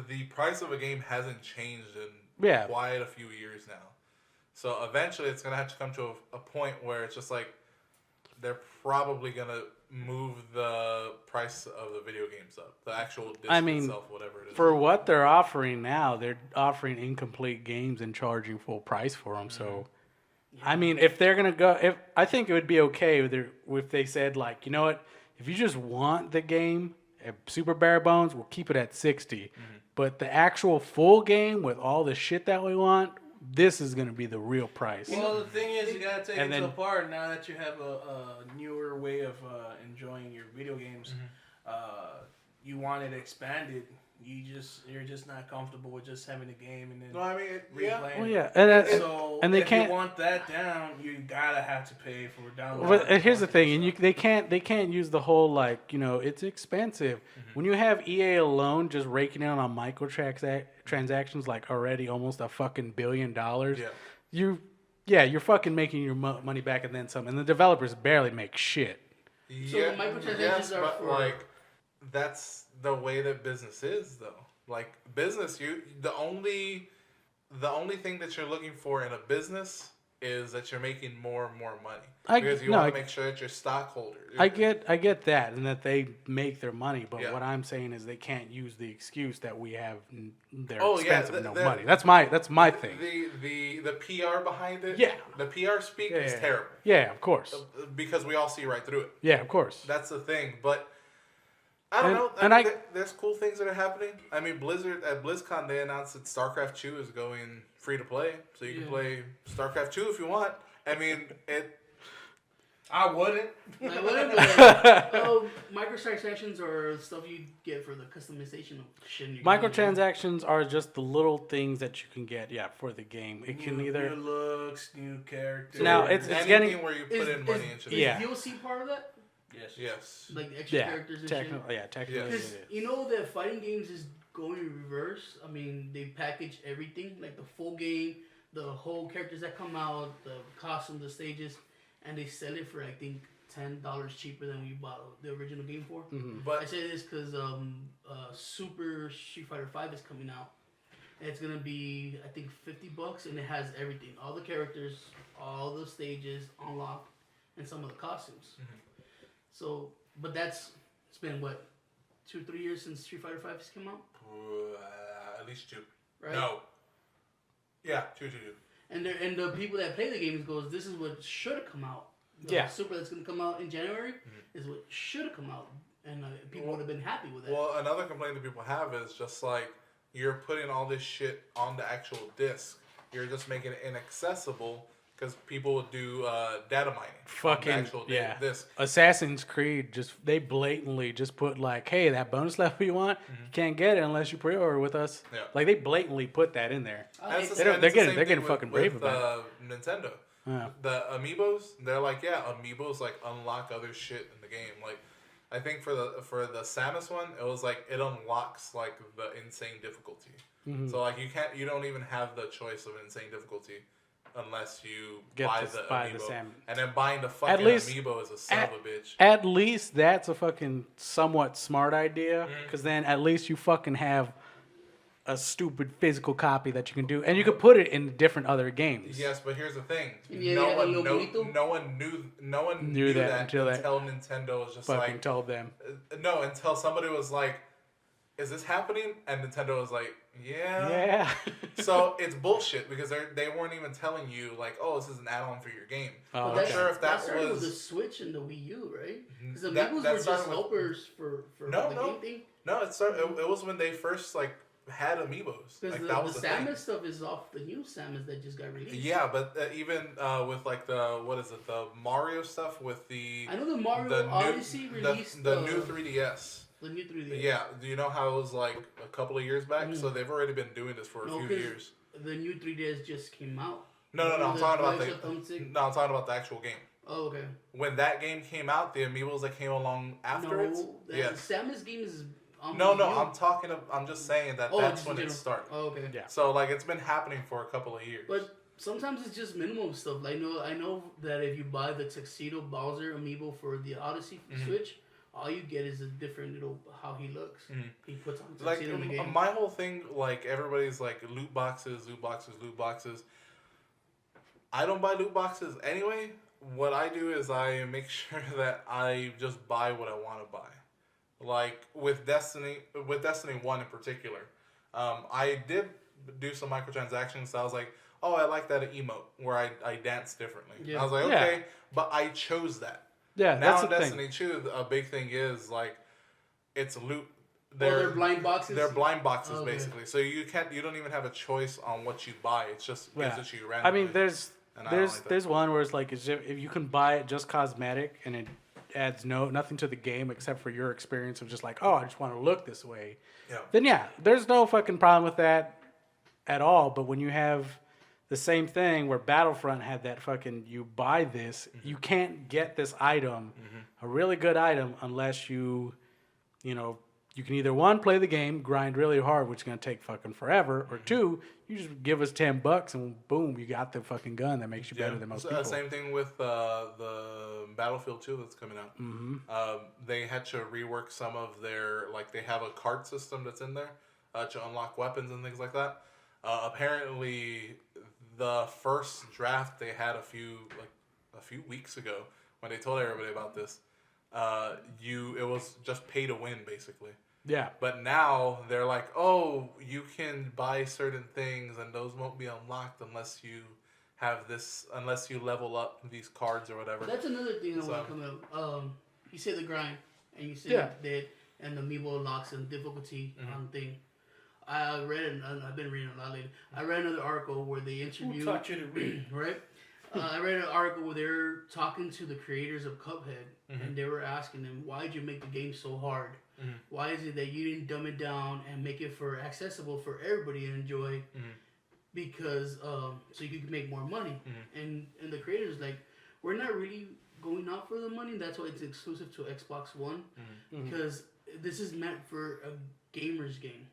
the price of a game hasn't changed in
Yeah.
quite a few years now. So eventually, it's gonna have to come to a point where it's just like they're probably gonna move the price of the video games up, the actual disc
I mean,
itself, whatever it is.
For what they're offering now, they're offering incomplete games and charging full price for them. So, I mean, if they're gonna go, I think it would be okay if they said like, you know what, if you just want the game at super bare bones, we'll keep it at 60. But the actual full game with all the shit that we want, this is gonna be the real price.
Well, the thing is, you gotta take
And
it
then-
apart now that you have a newer way of enjoying your video games. You want it expanded. You're just not comfortable with just having a game and then
No, I mean, yeah.
replaying.
Well, yeah, and
So
and they
if
can't-
you want that down, you gotta have to pay for download.
But here's the thing, and they can't use the whole like, you know, it's expensive. When you have EA alone just raking in on transactions like already almost a fucking $1 billion, you're fucking making your money back and then some, and the developers barely make shit.
So the microtransactions are
but
for-
like that's the way that business is, though. Like business, the only thing that you're looking for in a business is that you're making more and more money because you want to make sure that your stockholders.
I get that, and that they make their money, but
Yeah.
what I'm saying is they can't use the excuse that we have they're
Oh, yeah,
expensive and no
the-
money. That's my thing.
The PR behind it.
Yeah.
The PR speak is
Yeah.
terrible
Yeah, of course.
because we all see right through it.
Yeah, of course.
That's the thing, but I don't
And-
know.
and
There's cool things that are happening. I mean, Blizzard at BlizzCon they announced that StarCraft 2 is going free to play, so you can play StarCraft 2 if you want. I mean,
I wouldn't.
Like, whatever. Microtransactions are stuff you get for the customization of shit. in your game.
Microtransactions are just the little things that you can get, for the game. It can
New
either
looks, new characters.
Now, it's
anything
getting-
where you put in money into the
Yeah.
DLC part of that?
yes.
Yes.
Like the extra characters and shit?
technically,
Yes.
Because you know that fighting games is going in reverse. I mean, they package everything, like the full game, the whole characters that come out, the costumes, the stages, and they sell it for I think $10 cheaper than you bought the original game for. I
But
say this because Super Street Fighter V is coming out. And it's gonna be I think $50, and it has everything, all the characters, all the stages unlocked, and some of the costumes. So, but it's been what 2-3 years since Street Fighter 5 has come out,
At least 2.
right?
No. Yeah, 2.
And the people that play the games goes, this is what should have come out. The
Yeah.
Super that's gonna come out in January is what should have come out, and people would have been happy with it.
Well, another complaint that people have is just like you're putting all this shit on the actual disc. You're just making it inaccessible because people would do data mining.
Fucking
on the actual
yeah.
disc.
Assassin's Creed they blatantly just put like, hey, that bonus level you want, you can't get it unless you pre-order with us.
Yeah.
Like they blatantly put that in there.
I
And
like
it's the
that.
same- and
they're
it's the
getting-
same
they're
thing
getting fucking brave about
Nintendo.
Yeah.
The amiibos, they're like, yeah, amiibos like unlock other shit in the game. Like, I think for the Samus one, it was like it unlocks like the insane difficulty.
Mm-hmm.
So like you don't even have the choice of insane difficulty unless you
Get
buy
to
the
buy the
amiibo.
Sam.
And then buying the fucking
least-
amiibo is a son of a bitch.
At least that's a fucking somewhat smart idea, because then at least you fucking have a stupid physical copy that you can do, and you can put it in different other games.
Yes, but here's the thing:
Yeah,
no
yeah,
one
Lo
know,
Bonito.
no one knew that
until
Nintendo was just
Fucking
like
told them.
no, until somebody was like, "Is this happening?" And Nintendo was like, "Yeah."
Yeah.
So it's bullshit because they weren't even telling you like, "Oh, this is an add-on for your game."
Oh,
I'm
But
not
okay.
sure if that
started with the
was
Switch and the Wii U, right? Because the
That-
Amiibos
that
were just
started with-
helpers for
No,
the
no.
game thing.
no. It was when they first like had amiibos.
Because
Like that was
the
the thing.
Samus stuff is off the new Samus that just got released.
Yeah, but even with like the the Mario stuff with the
I know the Mario
the
Odyssey
new
released
the new 3DS.
the new 3D.
Yeah, do you know how it was like a couple of years back? So they've already been doing this for a
No,
few
'cause
years.
The new 3DS just came out.
No. I'm
The
talking about
Legend of Thumbstick?
no, I'm talking about the actual game.
Oh, okay.
When that game came out, the amiibos that came along after it.
No, the
Yes.
Samus game is on
No,
Wii
no,
U.
I'm just saying that
Oh,
that's
just
when
in
it
general.
started.
Oh, okay.
Yeah.
So like it's been happening for a couple of years.
But sometimes it's just minimum stuff. Like I know that if you buy the Tuxedo Bowser amiibo for the Odyssey Switch, all you get is a different little how he looks. He puts on
like
tuxedo in the game.
my whole thing, like everybody's like loot boxes. I don't buy loot boxes anyway. What I do is I make sure that I just buy what I want to buy. Like with Destiny 1 in particular, I did do some microtransactions. So I was like, oh, I like that emote where I dance differently.
Yeah.
I was like,
Yeah.
okay, but I chose that.
Yeah,
Now
that's
in
the
Destiny
thing.
2, a big thing is like it's loot.
They're blind boxes.
They're blind boxes
Okay.
basically. So you don't even have a choice on what you buy. It's just gives
Yeah.
it to you
I
randomly.
mean, there's
And I don't
there's
like that.
there's one where it's like if you can buy it just cosmetic and it adds nothing to the game except for your experience of just like, oh, I just want to look this way.
Yeah.
Then yeah, there's no fucking problem with that at all. But when you have the same thing where Battlefront had that fucking you buy this, you can't get this item, a really good item, unless you know, you can either one, play the game, grind really hard, which is gonna take fucking forever, or two, you just give us $10 and boom, you got the fucking gun that makes you better than most people.
Same thing with the Battlefield 2 that's coming out. They had to rework some of their they have a card system that's in there to unlock weapons and things like that. Apparently, the first draft they had a few weeks ago when they told everybody about this, it was just pay to win basically.
Yeah.
But now they're like, oh, you can buy certain things and those won't be unlocked unless you have this, unless you level up these cards or whatever.
That's another thing that
So-
want to come up. You say the grind, and you say
Yeah.
dead, and the amiibo locks and difficulty on thing. I read, and I've been reading a lot lately. I read another article where they interviewed.
Who taught you to read?
Right? I read an article where they were talking to the creators of Cuphead, and they were asking them, why did you make the game so hard? Why is it that you didn't dumb it down and make it for accessible for everybody to enjoy? Because so you could make more money. And the creators like, we're not really going out for the money. That's why it's exclusive to Xbox One, because this is meant for a gamer's game.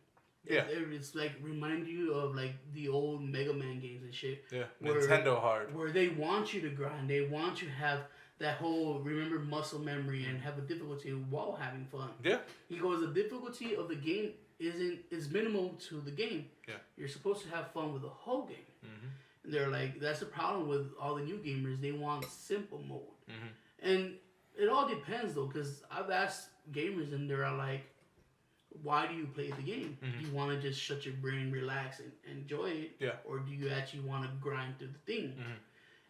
Yeah.
It's like remind you of like the old Mega Man games and shit.
Yeah,
Where-
Nintendo hard.
Where they want you to grind. They want you to have that whole remember muscle memory and have a difficulty while having fun.
Yeah.
He goes, the difficulty of the game is minimal to the game.
Yeah.
You're supposed to have fun with the whole game. And they're like, that's the problem with all the new gamers. They want simple mode. And it all depends though, because I've asked gamers and they're like, why do you play the game? Do you want to just shut your brain, relax, and enjoy it?
Yeah.
Or do you actually want to grind through the thing?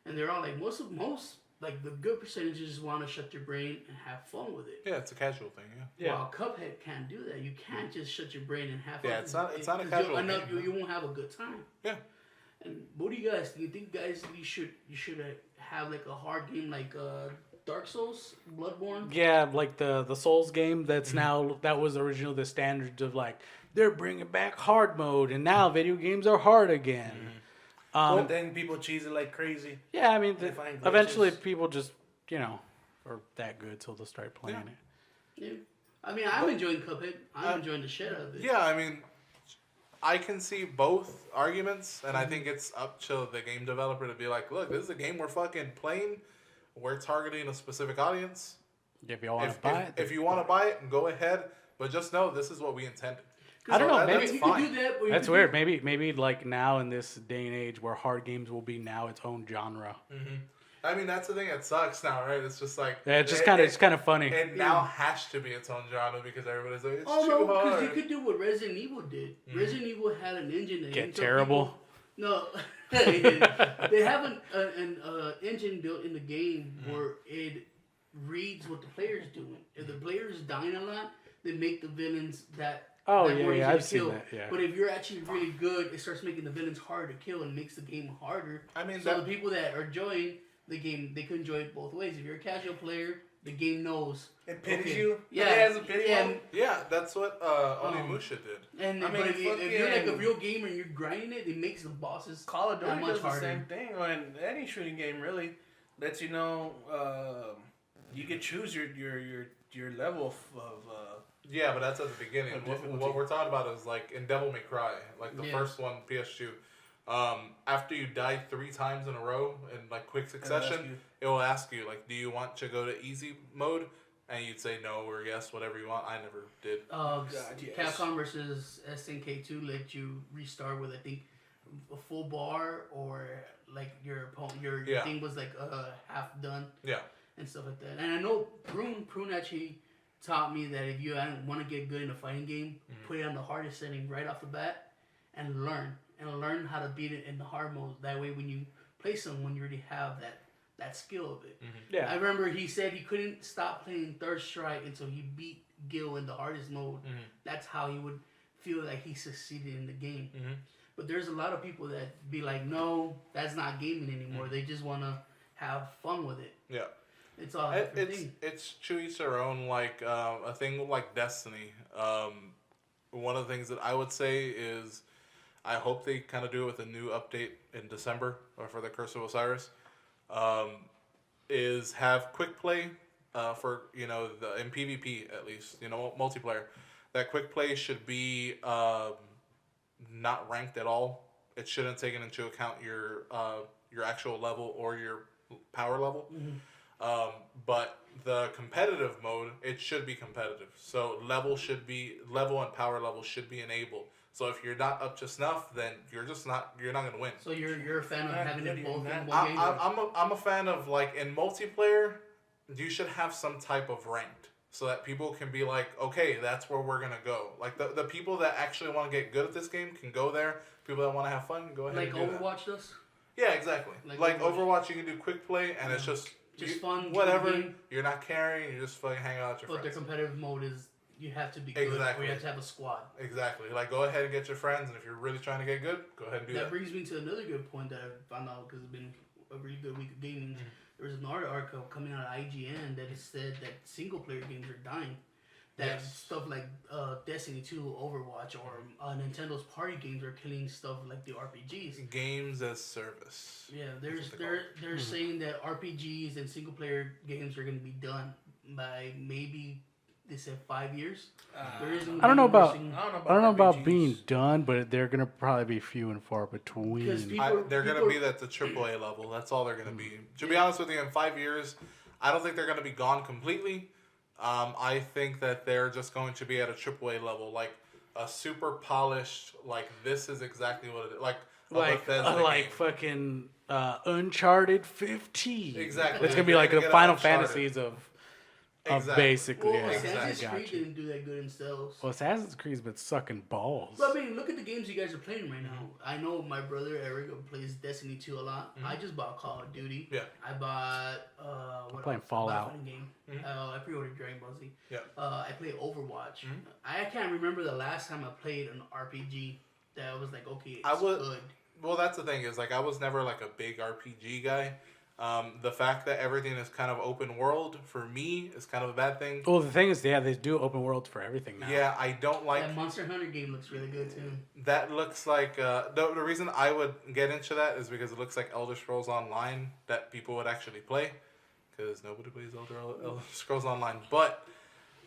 And they're all like, most like the good percentages want to shut your brain and have fun with it.
Yeah, it's a casual thing. Yeah.
While Cuphead can't do that. You can't just shut your brain and have fun.
Yeah, it's not a
'cause
casual
you'll-
game,
you won't have a good time.
Yeah.
And what do you guys think? You think, guys, you should have like a hard game like Dark Souls, Bloodborne?
Yeah, like the Souls game. That's now that was originally the standard of like they're bringing back hard mode, and now video games are hard again.
But then people cheese it like crazy.
Yeah, I mean,
They find
eventually
glitches.
people just are that good, so they'll start playing it.
Yeah. I mean, I'm enjoying Cuphead. I'm enjoying the shit out of it.
Yeah, I mean, I can see both arguments, and I think it's up to the game developer to be like, look, this is a game we're fucking playing. We're targeting a specific audience.
If you want to
If,
buy
if,
it,
if you want to buy it, go ahead. But just know this is what we intended.
I don't know,
that-
maybe
that's
you
fine.
can do that. Or you
that's
can
weird.
do-
Maybe like now in this day and age where hard games will be now its own genre.
I mean, that's the thing that sucks now, right? It's just like
Yeah, it's just
it-
kind of funny.
It now has to be its own genre because everybody's like, it's
Oh
too
no, because
hard.
you could do what Resident Evil did. Resident Evil had an engine that
Get
and some
terrible.
people- no, they have an engine built in the game where it reads what the player's doing. If the player's dying a lot, they make the villains that.
Oh,
that
yeah,
more
yeah,
easy to
I've seen
kill.
that, yeah.
But if you're actually really good, it starts making the villains hard to kill and makes the game harder.
I mean,
So
that-
the people that are enjoying the game, they can enjoy it both ways. If you're a casual player, the game knows.
It pities
Okay.
you.
Yeah,
It has a pity
yeah,
mode.
Yeah, that's what Onimusha did.
And
I mean,
but if you're like a
fucking-
real gamer and you're grinding it, it makes the bosses
Call of
that
Duty
much
does the
harder.
same thing. And any shooting game really lets you know you can choose your level of
Yeah, but that's at the beginning.
Of
What
difficulty.
we're talking about is like in Devil May Cry, like the
Yeah.
first one, PS2. After you die 3 times in a row in like quick succession, it will ask you like, do you want to go to easy mode? And you'd say no or yes, whatever you want. I never did.
yes.
Capcom versus SNK2 let you restart with I think a full bar or like your opponent, your
Yeah.
thing was like half done
Yeah.
and stuff like that. And I know Prune actually taught me that if you want to get good in a fighting game, put it on the hardest setting right off the bat and learn how to beat it in the hard mode. That way, when you play someone, you already have that skill of it.
Yeah.
I remember he said he couldn't stop playing Third Strike until he beat Gil in the hardest mode. That's how he would feel like he succeeded in the game. But there's a lot of people that be like, no, that's not gaming anymore. They just want to have fun with it.
Yeah.
It's all a different
It's
thing.
it's to each their own. Like a thing like Destiny. One of the things that I would say is, I hope they kind of do it with a new update in December or for the Curse of Osiris. Is have quick play for the in PvP at least multiplayer. That quick play should be not ranked at all. It shouldn't take into account your actual level or your power level. But the competitive mode, it should be competitive. So level and power level should be enabled. So if you're not up to snuff, then you're not gonna win.
So you're a fan of
Not
having
good
it both
in
in
that.
one game?
I'm a fan of like in multiplayer, you should have some type of ranked so that people can be like, okay, that's where we're gonna go. Like the people that actually want to get good at this game can go there. People that want to have fun can go ahead
Like
and do that.
Overwatch does?
Yeah, exactly.
Like
Like
Overwatch.
Overwatch, you can do quick play, and it's just
fun,
whatever.
game.
You're not carrying. You just fucking hang out with your
But their
friends.
competitive mode is you have to be good or
Exactly.
you have to have a squad.
Exactly. Like go ahead and get your friends, and if you're really trying to get good, go ahead and do
That
that.
brings me to another good point that I found out because it's been a really good week of gaming.
Mm-hmm.
There was an article coming out of IGN that it said that single player games are dying. That
Yes.
stuff like Destiny 2, Overwatch, or Nintendo's party games are killing stuff like the RPGs.
Games as service.
Yeah,
That's what they
they're saying that RPGs and single player games are going to be done by maybe they said 5 years. There isn't
I don't know
gonna
about
be more
I don't know about
RPGs.
being done, but they're gonna probably be few and far between.
Because people-
They're gonna
people-
be at the AAA level. That's all they're gonna be. To be honest with you, in 5 years, I don't think they're gonna be gone completely. I think that they're just going to be at a AAA level, like a super polished. Like this is exactly what it is. Like a Bethesda
like
game.
fucking Uncharted 15.
Exactly.
It's gonna be
You're
like
gonna
the
get
Final
Uncharted.
Fantasies of
Exactly.
basically.
Well,
Yeah,
Assassin's
I got
Creed
you.
didn't do that good in stealth.
Well, Assassin's Creed's been sucking balls.
But I mean, look at the games you guys are playing right now. I know my brother Eric plays Destiny 2 a lot. I just bought Call of Duty.
Yeah.
I bought what
playing
else?
Fallout.
I bought a game. I pre-ordered Dragon Ball Z.
Yeah.
I played Overwatch. I can't remember the last time I played an RPG that was like, okay, it's good.
Well, that's the thing is like I was never like a big RPG guy. The fact that everything is kind of open world for me is kind of a bad thing.
Well, the thing is, yeah, they do open worlds for everything now.
Yeah, I don't like
That Monster Hunter game looks really good too.
that. Looks like the reason I would get into that is because it looks like Elder Scrolls Online that people would actually play because nobody plays Elder Scrolls Online. But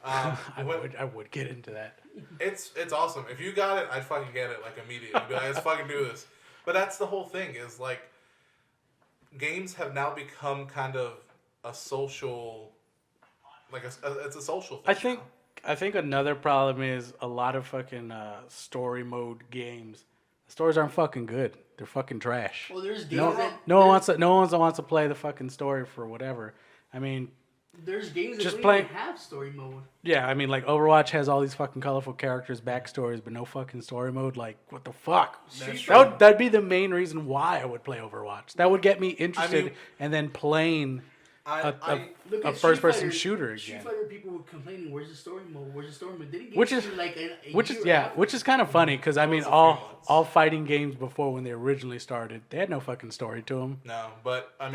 I would get into that.
it's awesome. If you got it, I'd fucking get it like immediately. Be like, let's fucking do this. But that's the whole thing is like. Games have now become kind of a social, like it's a social thing.
I think another problem is a lot of fucking story mode games. The stories aren't fucking good. They're fucking trash.
Well, there's games
No one wants to play the fucking story for whatever. I mean,
there's games that
just
don't
play-
even have story mode.
yeah, I mean, like Overwatch has all these fucking colorful characters, backstories, but no fucking story mode. Like, what the fuck? That'd be the main reason why I would play Overwatch. That would get me interested, and then playing
I
Look
a
at
first-person
Street Fighter-
shooter
Street
again.
Fighter people were complaining, "Where's the story mode? Where's the story mode?" They didn't get
Which
to
is-
like a
Which
year
is
after.
which is kind of funny because I mean,
a few
all
months.
fighting games before when they originally started, they had no fucking story to them.
no, but I mean,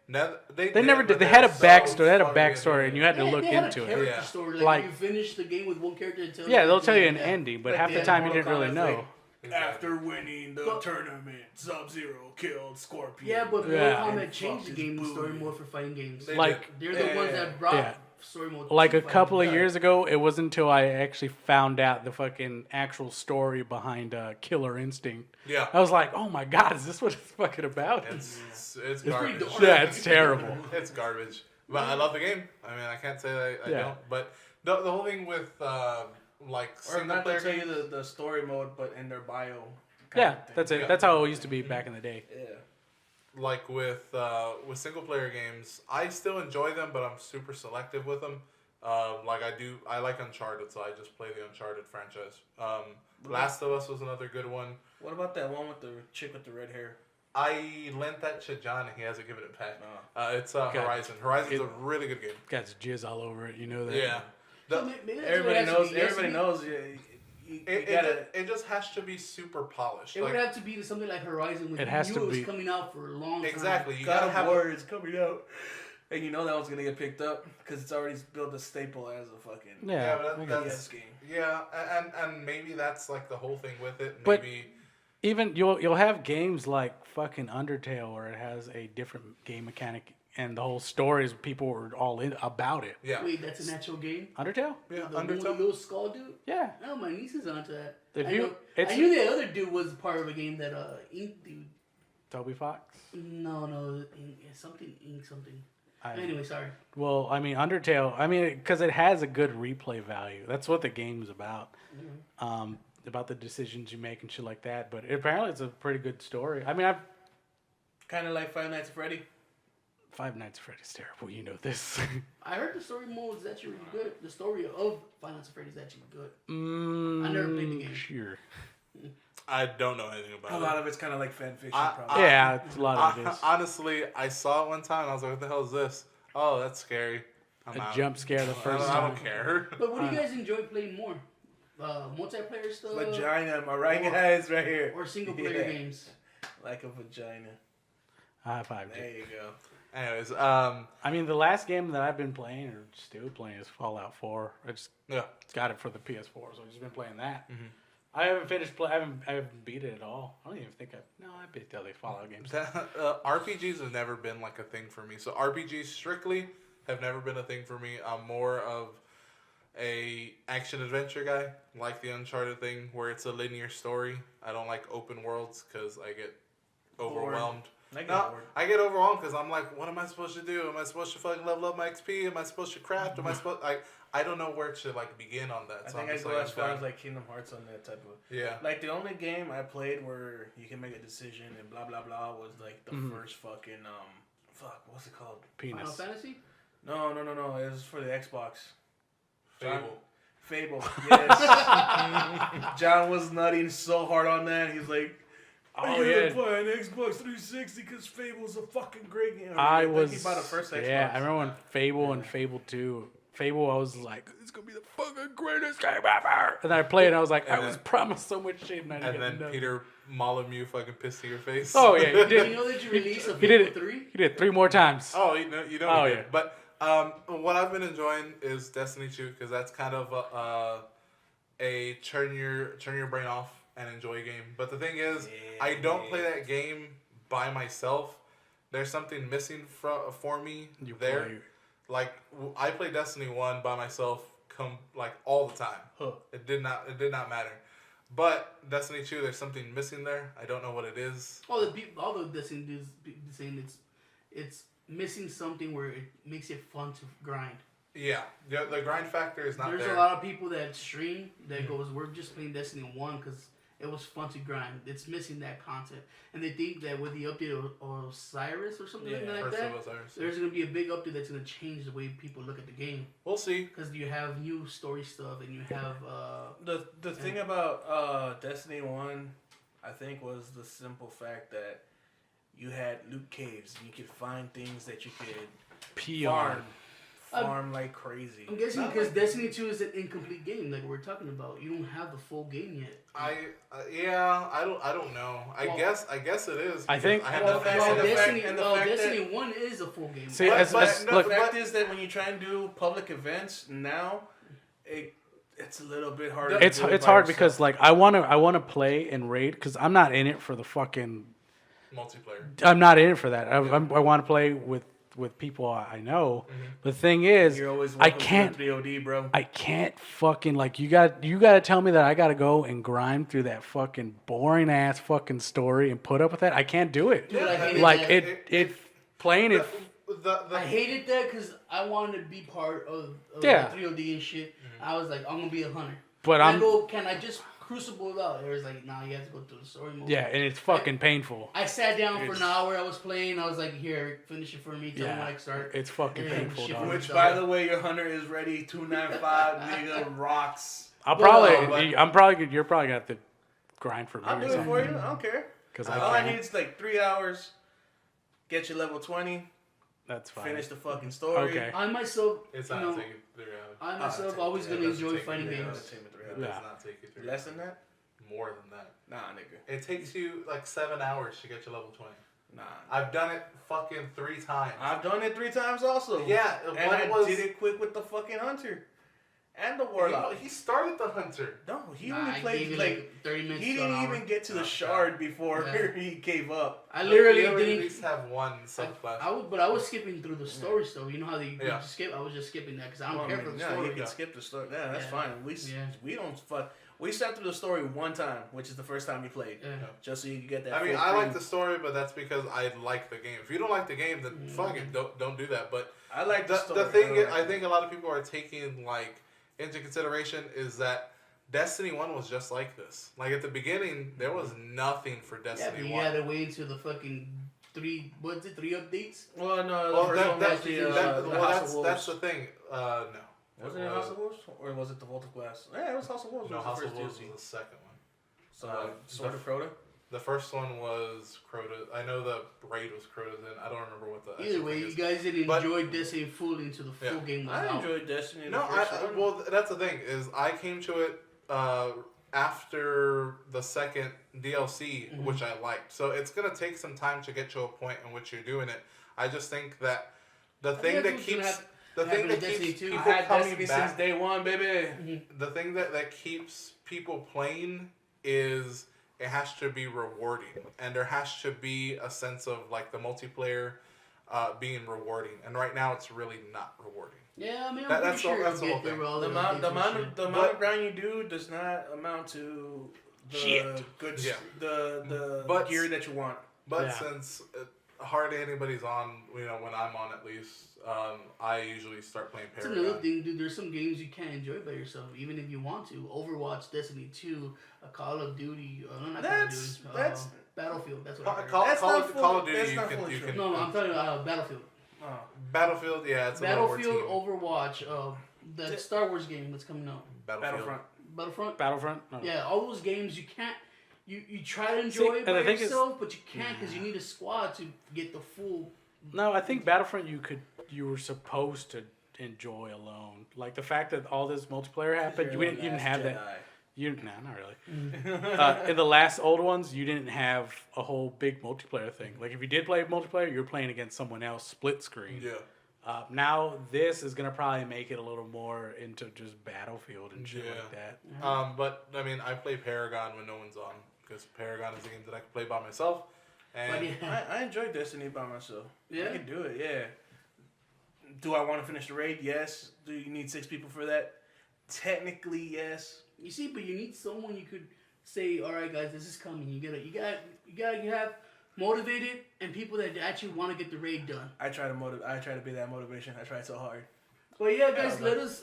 They never did.
but
They had a
they're so
backstory. They had a
fucking
backstory, and you had to
They
look
had
into
a
it.
character
Yeah.
story.
Like-
Like, you finish the game with one character and tell
Yeah, they'll tell you
yeah.
an ending, but half the
then
time you
Mortal
didn't really
Kombat's
know.
like,
After winning the
But-
tournament, Sub-Zero killed Scorpion.
Yeah, but
Yeah.
Mortal Kombat
And
changed the
fucked his
game and story
booty.
mode for fighting games.
They
Like-
They're the ones that brought
Yeah.
story mode.
Like a
to
couple of
fighting.
years ago, it wasn't until I actually found out the fucking actual story behind Killer Instinct.
Yeah,
I was like, oh my god, is this what it's fucking about?
it's
pretty
garbage.
dark.
Yeah, it's terrible.
It's garbage. But I love the game. I mean, I can't say that I
Yeah.
don't. But the whole thing with like
Or
single
not
player
to tell you
games,
the story mode, but in their bio.
Yeah,
of thing.
that's it.
Yeah.
That's how it used to be back in the day.
Yeah.
like with single player games, I still enjoy them, but I'm super selective with them. Like I like Uncharted, so I just play the Uncharted franchise. Last of Us was another good one.
What about that one with the chick with the red hair?
I lent that to John, and he hasn't given it back.
No.
It's Horizon. Horizon's a really good game.
Got jizz all over it, you know that.
Yeah.
So
The-
maybe that's what
Everybody
it has to
knows.
be. It has to
Everybody
be-
knows. You gotta.
it just has to be super polished.
It
Like,
would have to be something like Horizon, which
It has
you
to
knew was
be.
coming out for a long time.
exactly. You
God
gotta
of
have.
War is coming out, and you know that one's gonna get picked up because it's already built a staple as a fucking
Yeah,
but
I get
that's
PS game.
yeah, and maybe that's like the whole thing with it.
But-
Maybe
even you'll have games like fucking Undertale where it has a different game mechanic and the whole story is people were all in about it.
yeah,
Wait, that's an actual game?
Undertale?
yeah.
The one with the
Undertale.
little skull dude?
Yeah.
No, my niece is onto that.
If
I,
you-
know,
it's-
I knew that other dude was part of a game that Ink dude.
Toby Fox.
No, Ink, something Ink something.
I-
Anyway, sorry.
Well, I mean Undertale. I mean because it has a good replay value. That's what the game's about. About the decisions you make and shit like that. But apparently it's a pretty good story. I mean, I've
Kind of like Five Nights at Freddy.
Five Nights at Freddy's terrible. You know this.
I heard the story mode is actually really good. The story of Final Fantasy Freddy is actually good.
I
never played the game.
Sure.
I don't know anything about
A
it.
lot of it's kind of like fan fiction.
I-
probably.
Yeah, it's a lot of it is.
Honestly, I saw it one time. And I was like, "What the hell is this? Oh, that's scary." I'm
A
out.
jump scare the
I
first
don't, I
time.
don't care.
But what do you guys enjoy playing more? Multiplayer stuff
Vagina, am I right, guys? Right here.
or single player
Yeah.
games?
Like a vagina.
High five.
There you go.
Anyways,
I mean, the last game that I've been playing or still playing is Fallout 4. I just
yeah.
got it for the PS4, so I've just been playing that. I haven't finished play. I haven't beat it at all. I don't even think I beat the other Fallout games.
RPGs have never been like a thing for me. So RPGs strictly have never been a thing for me. I'm more of a action adventure guy, like the Uncharted thing, where it's a linear story. I don't like open worlds because I get overwhelmed.
I get
No,
bored.
I get overwhelmed because I'm like, what am I supposed to do? Am I supposed to fucking level up my XP? Am I supposed to craft? Am I supposed? I don't know where to like begin on that.
I
So
think
I'm
I
just
go
like,
as
I'm
far
done.
as like Kingdom Hearts on that type of.
Yeah.
Like the only game I played where you can make a decision and blah blah blah was like the first fucking fuck, what's it called?
Final
Penis.
Fantasy?
No. It was for the Xbox.
Fable.
Yes. John was nutting so hard on that. He's like,
Oh, yeah.
play an Xbox 360 because Fable's a fucking great game.
I
think
was.
he bought the first Xbox.
Yeah, I remember when Fable and Fable 2. Fable, I was like, it's gonna be the fucking greatest game ever. And then I played it and I was like, I was promised so much shit and I didn't
And
get
then
enough.
Peter Molyneux fucking pissed in your face.
Oh yeah, he
Did
did.
you know that you released a
He did
Fable
it.
3?
He did it 3 more times.
Oh, you know he
Oh,
did.
yeah.
But what I've been enjoying is Destiny 2 because that's kind of a turn your brain off and enjoy game. But the thing is, I don't play that game by myself. There's something missing for me there.
Play-
Like I play Destiny 1 by myself, all the time.
Huh.
It did not matter. But Destiny 2, there's something missing there. I don't know what it is.
All the Destiny dudes be saying it's missing something where it makes it fun to grind.
Yeah, the grind factor is not
There's
there.
a lot of people that stream that goes, we're just playing Destiny 1 because it was fun to grind. It's missing that content. And they think that with the update of Osiris or something like
First
that,
of Osiris.
there's going to be a big update that's going to change the way people look at the game.
We'll see.
Because you have new story stuff and you have...
The thing about Destiny 1, I think, was the simple fact that you had loot caves and you could find things that you could farm like crazy.
I'm guessing
Not
because
like-
Destiny 2 is an incomplete game, like we're talking about. You don't have the full game yet.
I don't know. I
Well-
guess it is.
I think-
because I have
Well,
no
fact-
well,
and the
Destiny,
fact- and the
well,
fact
Destiny 1 is a full game.
See,
But-
as,
but
as,
no,
look,
The fact is that when you try and do public events now, it's a little bit harder.
it's
to do it
it's
by
hard
yourself.
because like I wanna play and raid because I'm not in it for the fucking.
multiplayer.
I'm not in it for that. I want to play with people I know. The thing is,
You're always
I
welcome
can't.
to 3OD, bro.
I can't fucking like you got to tell me that I got to go and grind through that fucking boring ass fucking story and put up with that. I can't do it.
Dude, I hated
Like
that.
it playing it.
I hated that because I wanted to be part of
Yeah.
3OD and shit. I was like, I'm gonna be a hunter.
But
And
I'm
I go, can I just crucible it out? It was like, nah, you have to go through the story mode.
yeah, and it's fucking painful.
I sat down for
It's-
an hour. I was playing. I was like, here, finish it for me. Tell me when I can start.
It's fucking
Yeah,
painful,
shit
dog.
for
Which, by the way, your hunter is ready. 295 nigga rocks.
I'll
Well,
probably. You're probably gonna have to grind for me.
I'll
or
do it
something.
for you. I don't care.
Because
All I need is like 3 hours. Get you level 20.
That's fine.
Finish the fucking story.
Okay.
I myself,
It's
you
not
know,
taking 3 hours.
I myself
take-
always
yeah,
gonna
it doesn't
enjoy
take
fighting
me
Yeah,
games.
it'll take me 3
It
hours.
does
Yeah.
not take you 3
Less
hours.
than that?
More than that.
Nah, nigga.
It takes you like 7 hours to get to level 20.
Nah.
I've done it fucking 3 times.
I've done it 3 times also.
Yeah,
And
one
I
was-
did it quick with the fucking hunter. And the warlock.
He started the hunter.
No, he
Nah,
only
I
played
gave it
like
30 minutes.
he
to an
didn't
hour.
even get to the
Oh,
shard before
Yeah.
he gave up.
I literally
You at
didn't.
least have one subclass.
But I was skipping through the story stuff. You know how you
Yeah.
just skip? I was just skipping that because I don't
Well,
care for the
yeah,
story.
you can skip the story. Yeah, that's
Yeah.
fine. We don't fuck. We sat through the story one time, which is the first time we played,
Yeah.
just so you can get that.
I mean,
full
I like
frame.
the story, but that's because I like the game. If you don't like the game, then fuck it, don't do that. But
I like the story.
the thing
I
is,
like
I
it.
think a lot of people are taking like into consideration is that Destiny 1 was just like this. Like at the beginning, there was nothing for
Yeah, but
Destiny
you
1.
had to wait until the fucking 3 updates?
Well, no, the
Well,
first one was
that's the
the
thing. No.
Wasn't it House of Wolves or was it the Vault of Glass? Yeah, it was House of Wolves.
No,
was
House
the
of
first
Wolves
DLC.
was the second one.
So Sword of Crota.
The first one was Crota. I know the raid was Crota. Then I don't remember what the
Either
actual
way,
thing
you
is.
guys didn't
But-
enjoy Destiny fully until the full
Yeah.
game was
I
out.
enjoyed Destiny. In
No,
the first one.
well, that's the thing is I came to it after the second DLC,
Mm-hmm.
which I liked. So it's gonna take some time to get to a point in which you're doing it. I just think that the thing
think
that
that's what's gonna
keeps the
happen
thing that
with Destiny
keeps
2.
I
people
had
coming
Destiny
back,
since day one, baby.
the thing that keeps people playing is it has to be rewarding, and there has to be a sense of like the multiplayer being rewarding. And right now, it's really not rewarding.
Yeah, I mean, I'm
That-
pretty
that's the-
sure
that's the
it'll
whole
get there
thing.
with all
The
the
amount,
updates
the
and
amount,
shit.
of, the amount of grind you do does not amount to the
Shit.
good,
Yeah.
the
But-
gear that you want.
But
Yeah.
since hardly anybody's on, when I'm on at least, I usually start playing
That's
Paragon.
another thing, dude. There's some games you can't enjoy by yourself, even if you want to. Overwatch, Destiny 2, a Call of Duty, not
That's-
Call of Duty,
that's-
Battlefield. That's what I heard.
Call
That's
of
not
Duty,
that's
you
not
can,
fully
you
true.
can.
No, I'm talking about Battlefield.
Oh.
Battlefield, yeah, it's a little more
Battlefield,
team.
Overwatch, the Star Wars game that's coming out.
Battlefront.
Battlefront.
Battlefront. No.
Yeah, all those games you can't. You try to enjoy it
and
by
the thing is-
yourself, but you can't because you need a squad to get the full.
No, I think Battlefront you were supposed to enjoy alone. Like the fact that all this multiplayer happened, you didn't have that. Not really. In the last old ones, you didn't have a whole big multiplayer thing. Like if you did play multiplayer, you're playing against someone else, split screen.
Yeah.
Now this is gonna probably make it a little more into just Battlefield and shit like that.
But I mean, I play Paragon when no one's on because Paragon is a game that I can play by myself. And
But yeah,
I enjoy Destiny by myself.
Yeah?
I can do it, yeah. Do I want to finish the raid? Yes. Do you need 6 people for that? Technically, yes.
you see, but you need someone you could say, "All right, guys, this is coming." You gotta have motivated and people that actually want to get the raid done.
I try to be that motivation. I try so hard.
But yeah, guys,
Yeah,
let us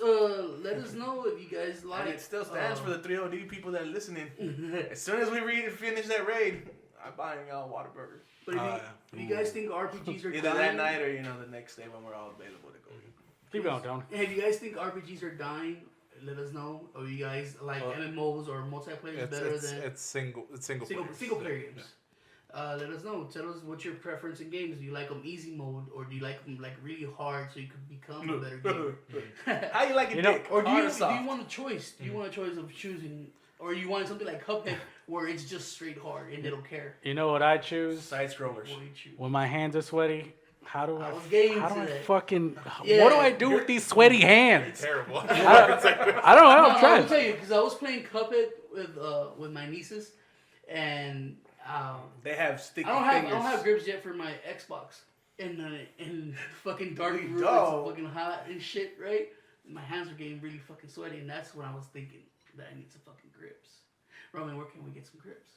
know if you guys like.
And it still stands for the 3OD people that are listening. As soon as we finish that raid, I'm buying y'all Whataburger.
But if you guys think RPGs are
Either that
dying,
night or the next day when we're all available to go.
Keep going, Tony.
if you guys think RPGs are dying, let us know. Or you guys like MMOs or multiplayer is better than
it's single
player games. Let us know. Tell us what's your preference in games. Do you like them easy mode or do you like them like really hard so you can become a better gamer?
How you like it, Dick?
Or do
Hard
you
or soft?
want a choice? Do you want a choice of choosing, or you want something like Cuphead where it's just straight hard and they don't care
You know what I choose?
Side scrollers.
what you choose?
When my hands are sweaty, how do
I
I?
was getting
How
to
do I
that.
fucking?
Yeah.
What do I do with these sweaty hands?
Terrible.
I don't know. I
No,
don't
I'll
try.
tell you because I was playing Cuphead with my nieces, and
They have sticky
I don't
fingers.
have grips yet for my Xbox, and fucking dark
There you
room,
go.
it's fucking hot and shit, right? My hands are getting really fucking sweaty, and that's when I was thinking that I need some fucking grips. Roman, where can we get some grips?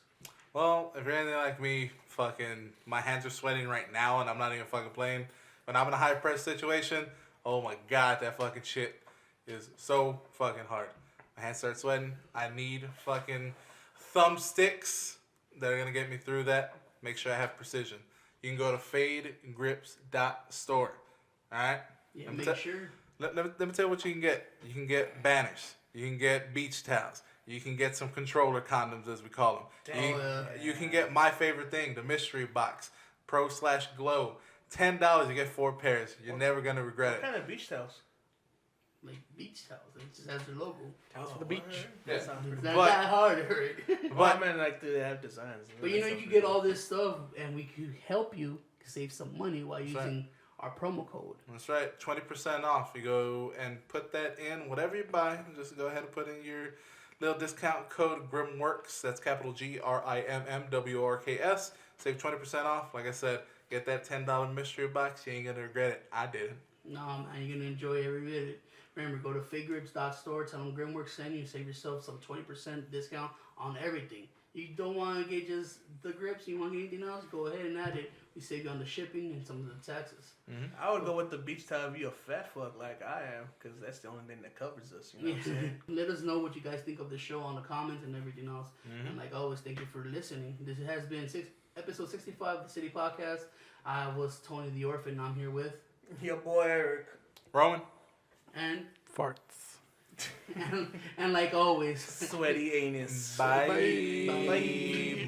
Well, if you're anything like me, fucking my hands are sweating right now, and I'm not even fucking playing. When I'm in a high press situation, oh my god, that fucking shit is so fucking hard. My hands start sweating. I need fucking thumbsticks that are gonna get me through that. Make sure I have precision. You can go to fadegrips.store. All right.
Yeah,
Let me
make
tell-
sure.
Let me tell you what you can get. You can get banners. You can get beach towels. You can get some controller condoms, as we call them. You can get my favorite thing, the mystery box, Pro/Glow. $10, you get 4 pairs. You're never gonna regret
What
it.
kind of beach towels?
Like beach towels, it just has their logo.
Towels for the beach.
That
Yeah.
sounds
It's
pretty
not
But-
that hard, right?
Well, I mean, like, they have designs.
But you know, you can get all this stuff, and we could help you save some money while using our promo code.
That's right, 20% off. You go and put that in whatever you buy. Just go ahead and put in your little discount code GrimWorks. That's capital GRIMMWORKS. Save 20% off. Like I said, get that $10 mystery box. You ain't gonna regret it. I didn't.
No, man, you're gonna enjoy every bit of it. Remember, go to figuripes.store, tell them Grimworks send you, save yourself some 20% discount on everything. You don't want to get just the grips, you want to get anything else, go ahead and add it. We save you on the shipping and some of the taxes.
I would go with the beach towel if you're a fat fuck like I am, because that's the only thing that covers us. You know what I'm saying?
Let us know what you guys think of the show on the comments and everything else. And like always, thank you for listening. This has been episode 65 of the City Podcast. I was Tony the Orphan. I'm here with
Your boy Eric.
Roman?
and
Farts.
and like always,
Sweaty anus.
Bye.
Bye.
Bye.